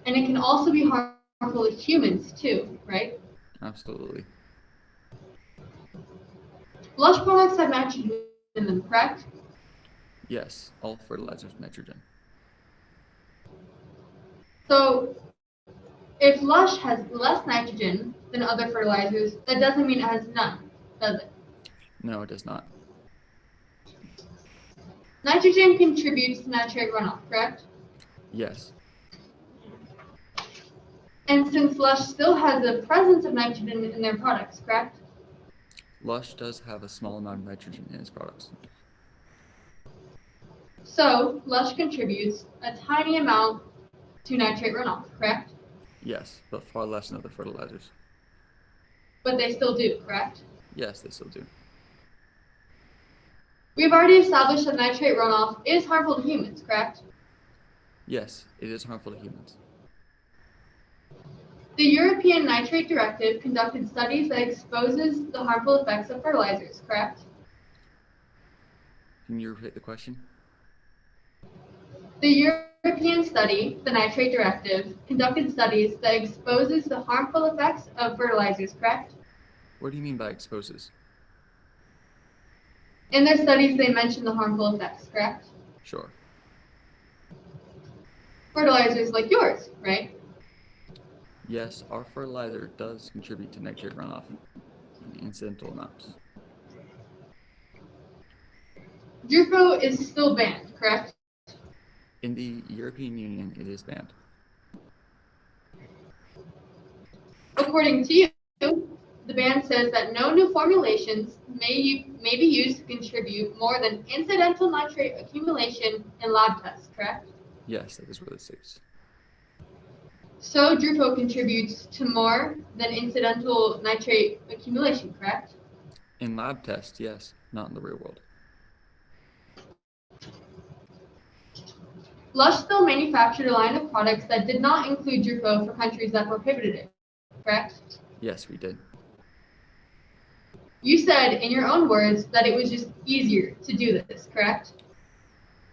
And it can also be harmful to humans too, right? Absolutely. Lush products have nitrogen in them, correct? Yes. All fertilizers have nitrogen. So if Lush has less nitrogen than other fertilizers, that doesn't mean it has none, does it? No, it does not. Nitrogen contributes to nitrate runoff, correct? Yes. And since Lush still has a presence of nitrogen in their products, correct? Lush does have a small amount of nitrogen in its products. So Lush contributes a tiny amount to nitrate runoff, correct? Yes, but far less than other fertilizers. But they still do, correct? Yes, they still do. We've already established that nitrate runoff is harmful to humans, correct? Yes, it is harmful to humans. The European Nitrate Directive conducted studies that exposes the harmful effects of fertilizers, correct? Can you repeat the question? The European study, the Nitrate Directive, conducted studies that exposes the harmful effects of fertilizers, correct? What do you mean by exposes? In their studies, they mentioned the harmful effects, correct? Sure. Fertilizers like yours, right? Yes, our fertilizer does contribute to nitrate runoff in incidental amounts. Drufo is still banned, correct? In the European Union, it is banned. According to you, the ban says that no new formulations may be used to contribute more than incidental nitrate accumulation in lab tests, correct? Yes, that is what it states. So Drufo contributes to more than incidental nitrate accumulation, correct? In lab tests, yes, not in the real world. Lush still manufactured a line of products that did not include Drufo for countries that prohibited it, correct? Yes, we did. You said in your own words that it was just easier to do this, correct?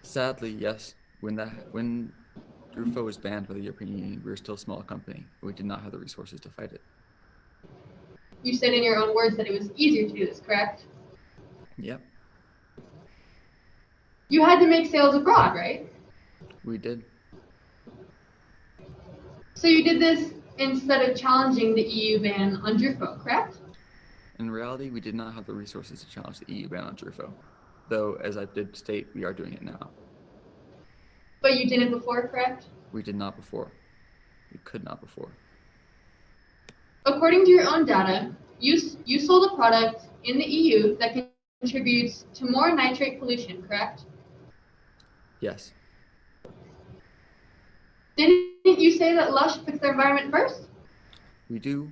Sadly, yes. When Drufo was banned by the European Union, we were still a small company. We did not have the resources to fight it. You said in your own words that it was easier to do this, correct? Yep, You had to make sales abroad, right? we did. So you did this instead of challenging the EU ban on Drufo, correct? In reality, we did not have the resources to challenge the EU ban on Drufo, though, as I did state, we are doing it now. But you did it before, correct? We did not before. We could not before. According to your own data, you sold a product in the EU that contributes to more nitrate pollution, correct? Yes, Didn't you say that Lush puts their environment first? we do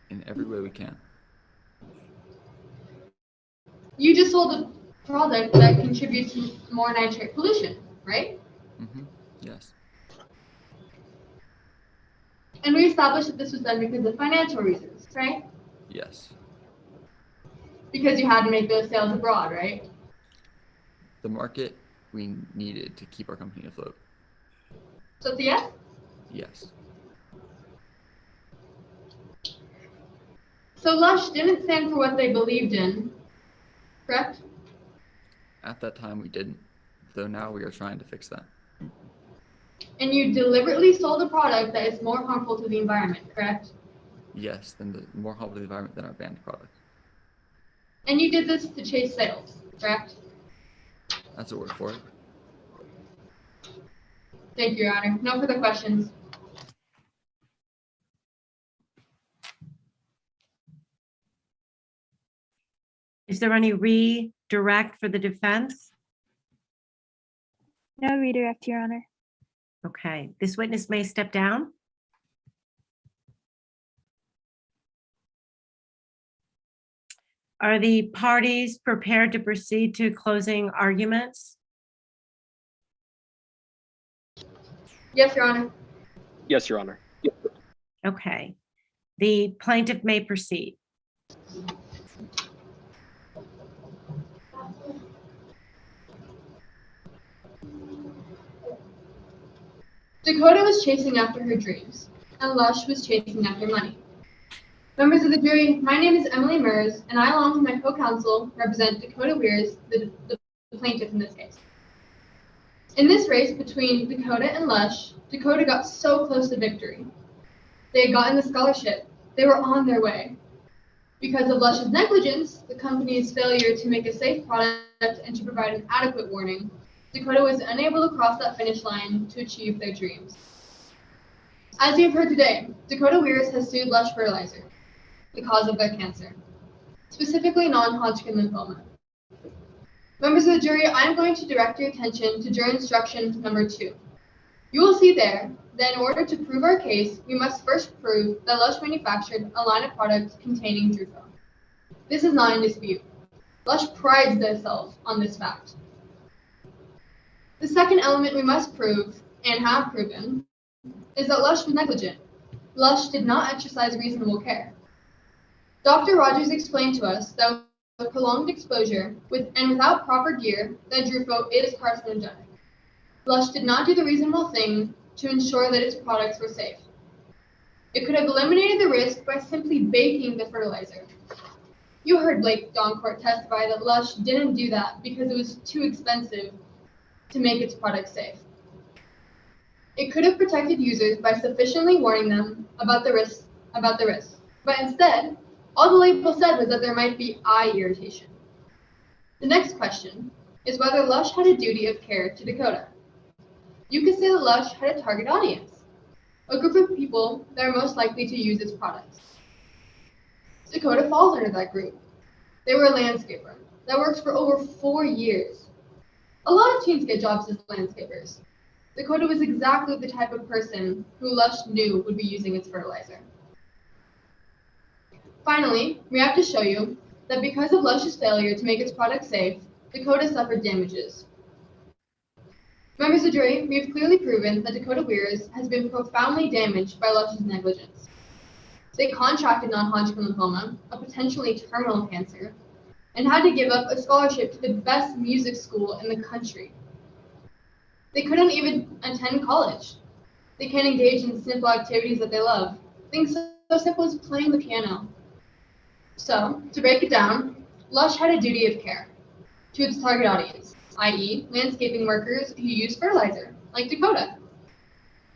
in every way we can. You just sold a product that contributes to more nitrate pollution, right? Yes. And we established that this was done because of financial reasons, right? Yes. Because you had to make those sales abroad, right? The market we needed to keep our company afloat. So it's a yes? Yes. So Lush didn't stand for what they believed in, correct? At that time, we didn't, though now we are trying to fix that. And you deliberately sold a product that is more harmful to the environment, correct? Yes, then the more harmful to the environment than our banned product. And you did this to chase sales, correct? That's a word for it. Thank you, Your Honor. No further questions. Is there any redirect for the defense? No redirect, Your Honor. Okay, this witness may step down. Are the parties prepared to proceed to closing arguments? Yes, Your Honor. Yes, Your Honor. Okay, the plaintiff may proceed. Dakota was chasing after her dreams, and Lush was chasing after money. Members of the jury, my name is Emily Mers, and I, along with my co-counsel, represent Dakota Weirs, the plaintiff in this case. In this race between Dakota and Lush, Dakota got so close to victory. They had gotten the scholarship. They were on their way. Because of Lush's negligence, the company's failure to make a safe product and to provide an adequate warning, Dakota was unable to cross that finish line to achieve their dreams. As you've heard today, Dakota Weirs has sued Lush Fertilizer, the cause of their cancer, specifically non-Hodgkin lymphoma. Members of the jury, I am going to direct your attention to jury instruction number 2. You will see there that in order to prove our case, we must first prove that Lush manufactured a line of products containing Drufo. This is not in dispute. Lush prides themselves on this fact. The second element we must prove, and have proven, is that Lush was negligent. Lush did not exercise reasonable care. Dr. Rogers explained to us that with prolonged exposure and without proper gear, that Drufo is carcinogenic. Lush did not do the reasonable thing to ensure that its products were safe. It could have eliminated the risk by simply baking the fertilizer. You heard Blake Doncourt testify that Lush didn't do that because it was too expensive to make its product safe. It could have protected users by sufficiently warning them about the risks, but instead, all the label said was that there might be eye irritation. The next question is whether Lush had a duty of care to Dakota. You could say that Lush had a target audience, a group of people that are most likely to use its products. Dakota falls under that group. They were a landscaper that works for over 4 years. A lot of teens get jobs as landscapers. Dakota was exactly the type of person who Lush knew would be using its fertilizer. Finally, we have to show you that because of Lush's failure to make its product safe, Dakota suffered damages. Members of the jury, we have clearly proven that Dakota Weirs has been profoundly damaged by Lush's negligence. They contracted non-Hodgkin lymphoma, a potentially terminal cancer, and had to give up a scholarship to the best music school in the country. They couldn't even attend college. They can't engage in simple activities that they love, things so simple as playing the piano. So, to break it down, Lush had a duty of care to its target audience, i.e. landscaping workers who use fertilizer, like Dakota.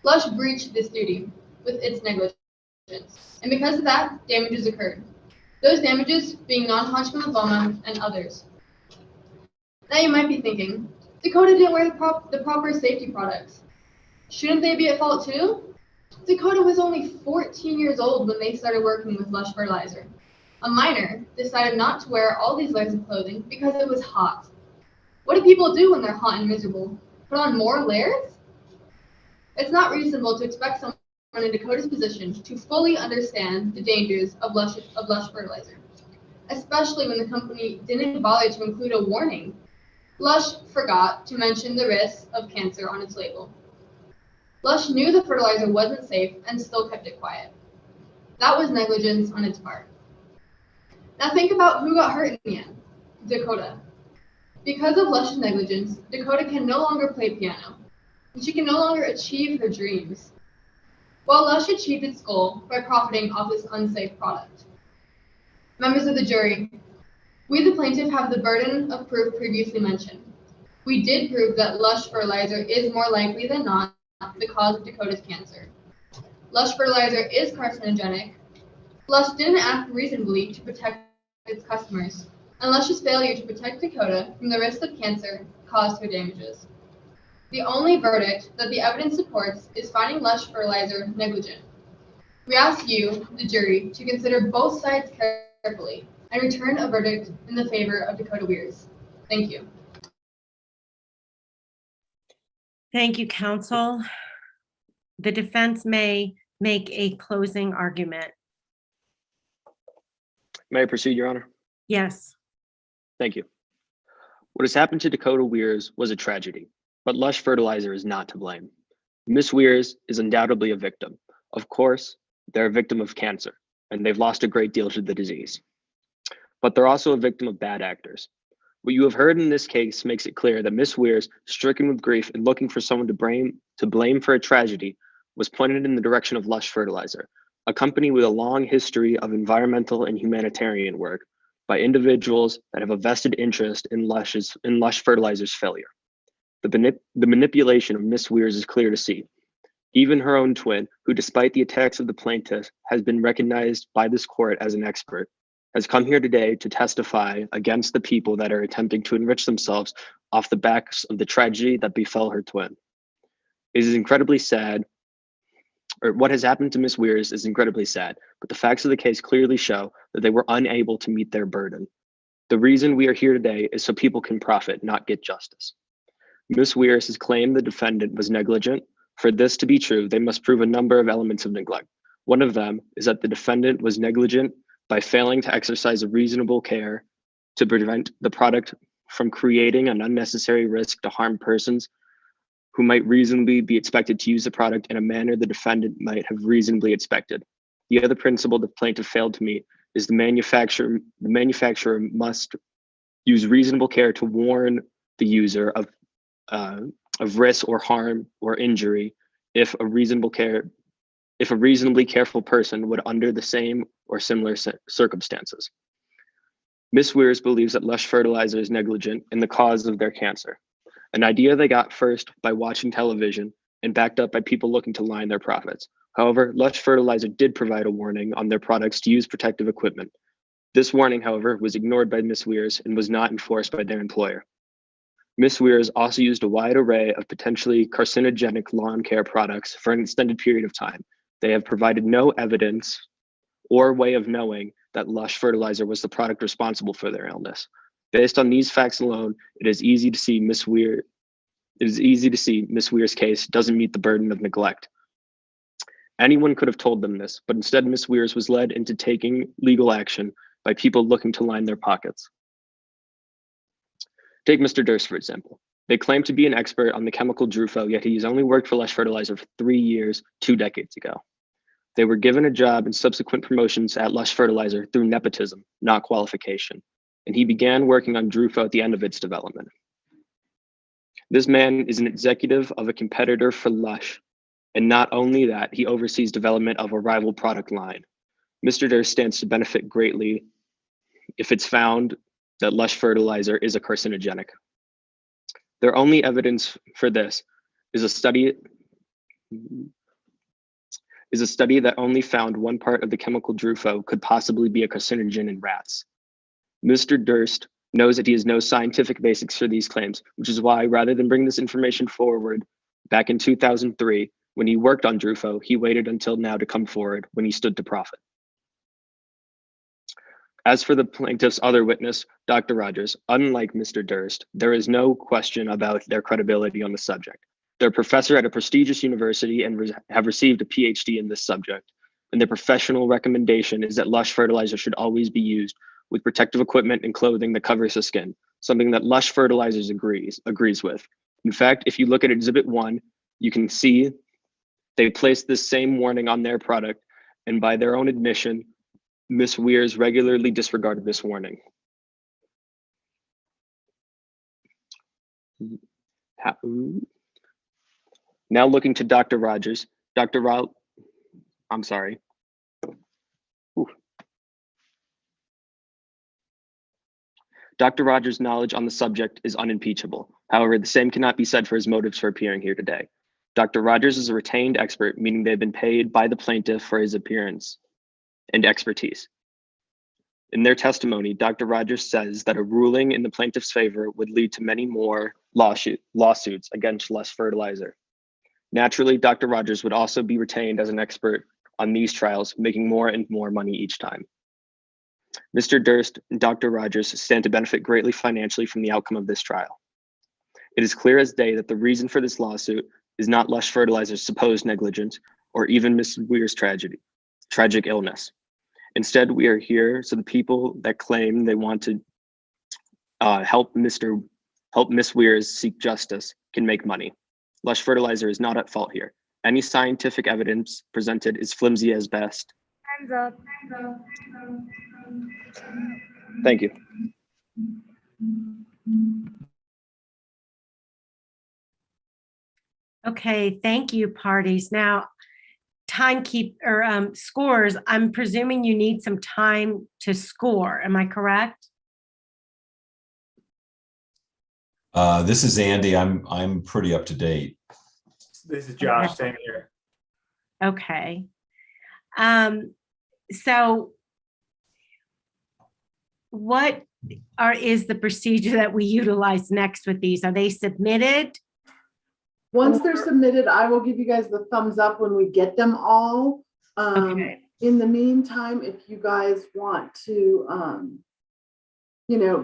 Lush breached this duty with its negligence, and because of that, damages occurred. Those damages being non-Hodgkin lymphoma and others. Now you might be thinking, Dakota didn't wear the proper safety products. Shouldn't they be at fault too? Dakota was only 14 years old when they started working with Lush Fertilizer. A minor decided not to wear all these layers of clothing because it was hot. What do people do when they're hot and miserable? Put on more layers? It's not reasonable to expect someone in Dakota's position to fully understand the dangers of Lush Fertilizer, especially when the company didn't bother to include a warning. Lush forgot to mention the risks of cancer on its label. Lush knew the fertilizer wasn't safe and still kept it quiet. That was negligence on its part. Now think about who got hurt in the end. Dakota. Because of Lush's negligence, Dakota can no longer play piano, and she can no longer achieve her dreams. While Lush achieved its goal by profiting off this unsafe product. Members of the jury, we the plaintiff have the burden of proof previously mentioned. We did prove that Lush Fertilizer is more likely than not the cause of Dakota's cancer. Lush Fertilizer is carcinogenic. Lush didn't act reasonably to protect its customers, and Lush's failure to protect Dakota from the risk of cancer caused her damages. The only verdict that the evidence supports is finding Lush Fertilizer negligent. We ask you, the jury, to consider both sides carefully and return a verdict in the favor of Dakota Weirs. Thank you. Thank you, counsel. The defense may make a closing argument. May I proceed, Your Honor? Yes. Thank you. What has happened to Dakota Weirs was a tragedy, but Lush Fertilizer is not to blame. Miss Weirs is undoubtedly a victim. Of course, they're a victim of cancer, and they've lost a great deal to the disease. But they're also a victim of bad actors. What you have heard in this case makes it clear that Miss Weirs, stricken with grief and looking for someone to blame for a tragedy, was pointed in the direction of Lush Fertilizer, a company with a long history of environmental and humanitarian work by individuals that have a vested interest in Lush Fertilizer's failure. The manipulation of Miss Weirs is clear to see. Even her own twin, who despite the attacks of the plaintiff has been recognized by this court as an expert, has come here today to testify against the people that are attempting to enrich themselves off the backs of the tragedy that befell her twin. It is incredibly sad, or what has happened to Miss Weirs is incredibly sad, but the facts of the case clearly show that they were unable to meet their burden. The reason we are here today is so people can profit, not get justice. Miss Weirs has claimed the defendant was negligent. For this to be true, they must prove a number of elements of neglect. One of them is that the defendant was negligent by failing to exercise a reasonable care to prevent the product from creating an unnecessary risk to harm persons who might reasonably be expected to use the product in a manner the defendant might have reasonably expected. The other principle the plaintiff failed to meet is the manufacturer must use reasonable care to warn the user of risk or harm or injury if a reasonably careful person would under the same or similar circumstances. Miss Weirs believes that Lush Fertilizer is negligent in the cause of their cancer, an idea they got first by watching television and backed up by people looking to line their profits. However, Lush Fertilizer did provide a warning on their products to use protective equipment. This warning, however, was ignored by Miss Weirs and was not enforced by their employer. Miss Weirs also used a wide array of potentially carcinogenic lawn care products for an extended period of time. They have provided no evidence or way of knowing that Lush Fertilizer was the product responsible for their illness. Based on these facts alone, it is easy to see Miss Weirs' case doesn't meet the burden of neglect. Anyone could have told them this, but instead Miss Weirs was led into taking legal action by people looking to line their pockets. Take Mr. Durst, for example. They claim to be an expert on the chemical Drufo, yet he has only worked for Lush Fertilizer for 3 years, 2 decades ago. They were given a job and subsequent promotions at Lush Fertilizer through nepotism, not qualification, and he began working on Drufo at the end of its development. This man is an executive of a competitor for Lush, and not only that, he oversees development of a rival product line. Mr. Durst stands to benefit greatly if it's found that Lush Fertilizer is a carcinogenic. Their only evidence for this is a study that only found one part of the chemical Drufo could possibly be a carcinogen in rats. Mr. Durst knows that he has no scientific basics for these claims, which is why, rather than bring this information forward back in 2003, when he worked on Drufo, he waited until now to come forward when he stood to profit. As for the plaintiff's other witness, Dr. Rogers, unlike Mr. Durst, there is no question about their credibility on the subject. They're a professor at a prestigious university and have received a PhD in this subject, and their professional recommendation is that Lush Fertilizer should always be used with protective equipment and clothing that covers the skin, something that Lush Fertilizers agrees with. In fact, if you look at Exhibit 1, you can see they placed this same warning on their product, and by their own admission, Miss Weirs regularly disregarded this warning. Now looking to Dr. Rogers, Dr. Rogers' knowledge on the subject is unimpeachable. However, the same cannot be said for his motives for appearing here today. Dr. Rogers is a retained expert, meaning they've been paid by the plaintiff for his appearance and expertise. In their testimony, Dr. Rogers says that a ruling in the plaintiff's favor would lead to many more lawsuits against Lush Fertilizer. Naturally, Dr. Rogers would also be retained as an expert on these trials, making more and more money each time. Mr. Durst and Dr. Rogers stand to benefit greatly financially from the outcome of this trial. It is clear as day that the reason for this lawsuit is not Lush Fertilizer's supposed negligence or even Miss Weirs' tragic illness. Instead, we are here so the people that claim they want to help Miss Weirs seek justice can make money. Lush Fertilizer is not at fault here. Any scientific evidence presented is flimsy as best. Hands up. Thank you. Okay, thank you, parties. Now, scores, I'm presuming you need some time to score. Am I correct? This is Andy. I'm pretty up to date. This is Josh, same here. Okay. So what is the procedure that we utilize next with these? Are they submitted? Once they're submitted, I will give you guys the thumbs up when we get them all. Okay. In the meantime, if you guys want to,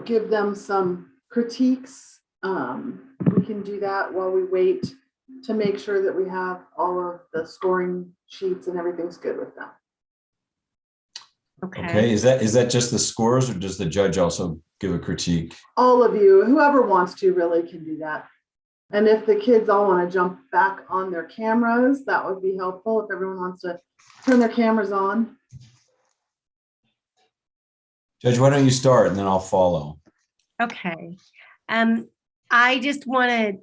give them some critiques, we can do that while we wait to make sure that we have all of the scoring sheets and everything's good with them. Okay, is that just the scores, or does the judge also give a critique? All of you, whoever wants to, really can do that. And if the kids all want to jump back on their cameras, that would be helpful if everyone wants to turn their cameras on. Judge, why don't you start and then I'll follow. Okay. I just want to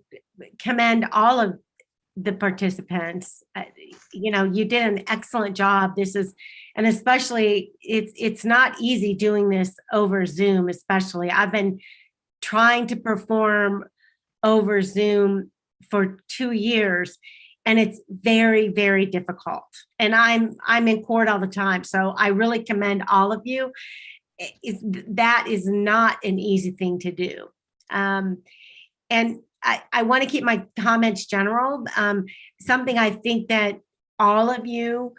commend all of the participants. You did an excellent job. And especially it's not easy doing this over Zoom, especially. I've been trying to perform over Zoom for 2 years, and it's very, very difficult. And I'm in court all the time, so I really commend all of you. That is not an easy thing to do. And I want to keep my comments general. Something I think that all of you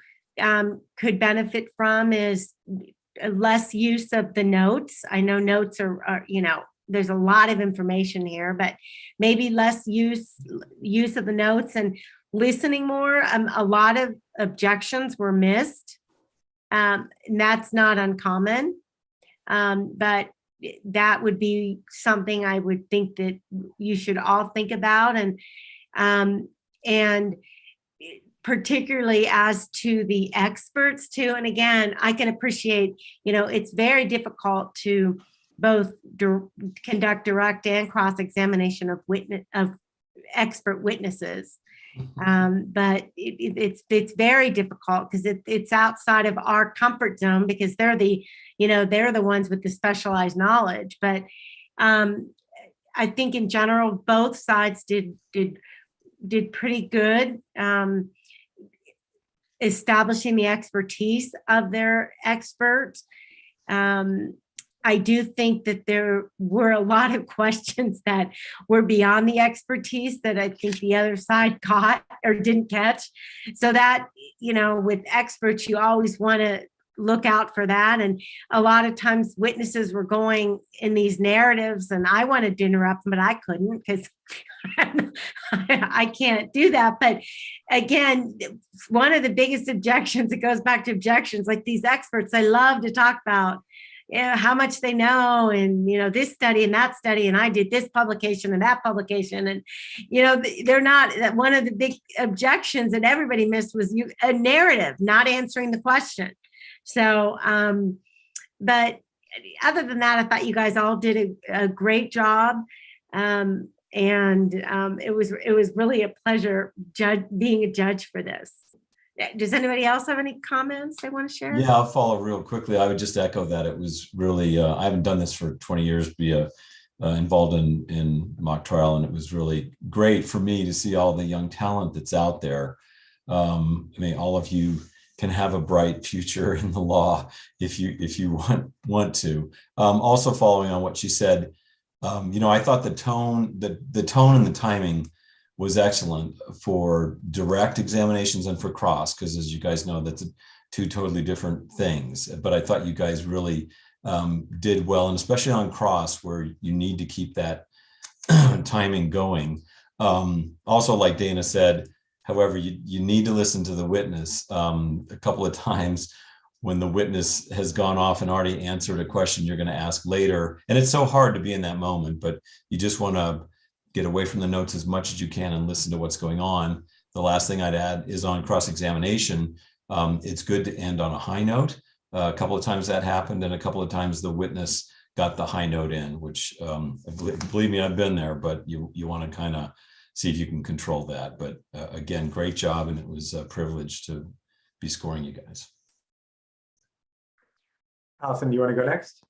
could benefit from is less use of the notes. I know notes are there's a lot of information here, but maybe less use of the notes and listening more. A lot of objections were missed. And that's not uncommon. But that would be something I would think that you should all think about. And particularly as to the experts too. And again, I can appreciate, it's very difficult to both conduct direct and cross-examination of expert witnesses. But it's very difficult because it's outside of our comfort zone, because they're the ones with the specialized knowledge. But I think in general, both sides did pretty good establishing the expertise of their experts. I do think that there were a lot of questions that were beyond the expertise that I think the other side caught or didn't catch. So that, with experts, you always want to look out for that. And a lot of times witnesses were going in these narratives and I wanted to interrupt them, but I couldn't because I can't do that. But again, one of the biggest objections, it goes back to objections, like these experts, they love to talk about how much they know, and this study and that study, and I did this publication and that publication, and they're not. One of the big objections that everybody missed was a narrative, not answering the question. So, but other than that, I thought you guys all did a great job, and it was really a pleasure being a judge for this. Does anybody else have any comments they want to share? Yeah, I'll follow real quickly. I would just echo that. It was really, I haven't done this for 20 years, involved in mock trial, and it was really great for me to see all the young talent that's out there. All of you can have a bright future in the law if you want to. Also following on what she said, I thought the tone and the timing was excellent for direct examinations and for cross, because as you guys know, that's two totally different things. But I thought you guys really did well, and especially on cross, where you need to keep that timing going. Also, like Dana said, however, you need to listen to the witness. A couple of times when the witness has gone off and already answered a question you're going to ask later, and it's so hard to be in that moment, but you just want to get away from the notes as much as you can and listen to what's going on. The last thing I'd add is on cross-examination. It's good to end on a high note. A couple of times that happened, and a couple of times the witness got the high note in, which believe me, I've been there, but you want to kind of see if you can control that. But again, great job, and it was a privilege to be scoring you guys. Allison, do you want to go next?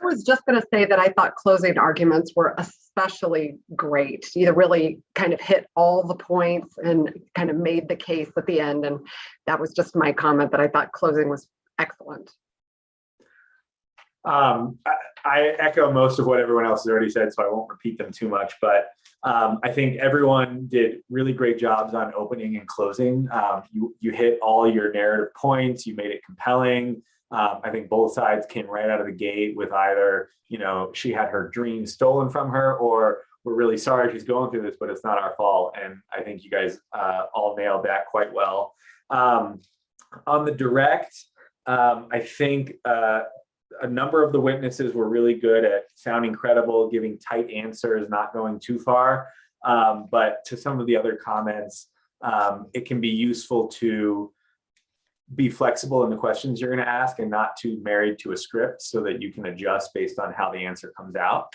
I was just going to say that I thought closing arguments were especially great. You really kind of hit all the points and kind of made the case at the end. And that was just my comment, that I thought closing was excellent. I echo most of what everyone else has already said, so I won't repeat them too much, but I think everyone did really great jobs on opening and closing. You hit all your narrative points, you made it compelling. I think both sides came right out of the gate with either, she had her dream stolen from her, or we're really sorry she's going through this, but it's not our fault. And I think you guys all nailed that quite well. On the direct, I think a number of the witnesses were really good at sounding credible, giving tight answers, not going too far. But to some of the other comments, it can be useful to be flexible in the questions you're going to ask and not too married to a script, so that you can adjust based on how the answer comes out.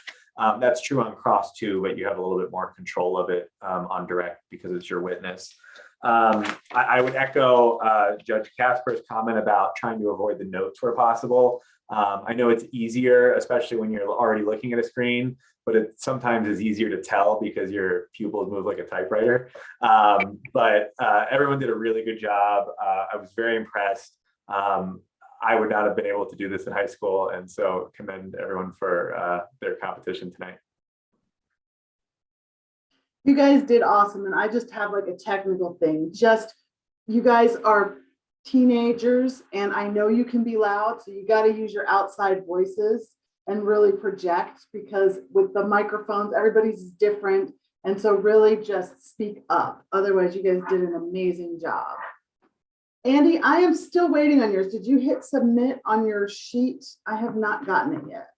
That's true on cross too, but you have a little bit more control of it on direct because it's your witness. I would echo Judge Casper's comment about trying to avoid the notes where possible. I know it's easier, especially when you're already looking at a screen, but it sometimes is easier to tell because your pupils move like a typewriter. But everyone did a really good job. I was very impressed. I would not have been able to do this in high school, and so commend everyone for their competition tonight. You guys did awesome, and I just have like a technical thing. You guys are teenagers, and I know you can be loud, so you got to use your outside voices and really project, because with the microphones, everybody's different, and so really just speak up. Otherwise, you guys did an amazing job. Andy, I am still waiting on yours. Did you hit submit on your sheet? I have not gotten it yet.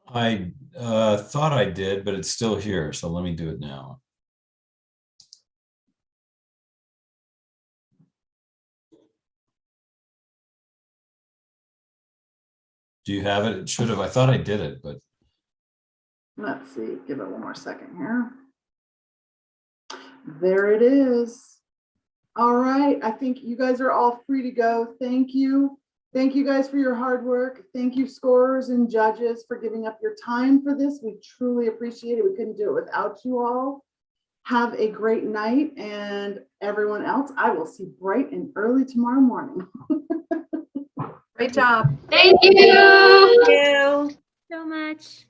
I thought I did, but it's still here. So let me do it now. Do you have it? It should have. I thought I did it, but. Let's see. Give it one more second here. There it is. All right. I think you guys are all free to go. Thank you. Thank you guys for your hard work. Thank you, scorers and judges, for giving up your time for this. We truly appreciate it. We couldn't do it without you all. Have a great night, and everyone else, I will see bright and early tomorrow morning. Great job. Thank you. Thank you So much.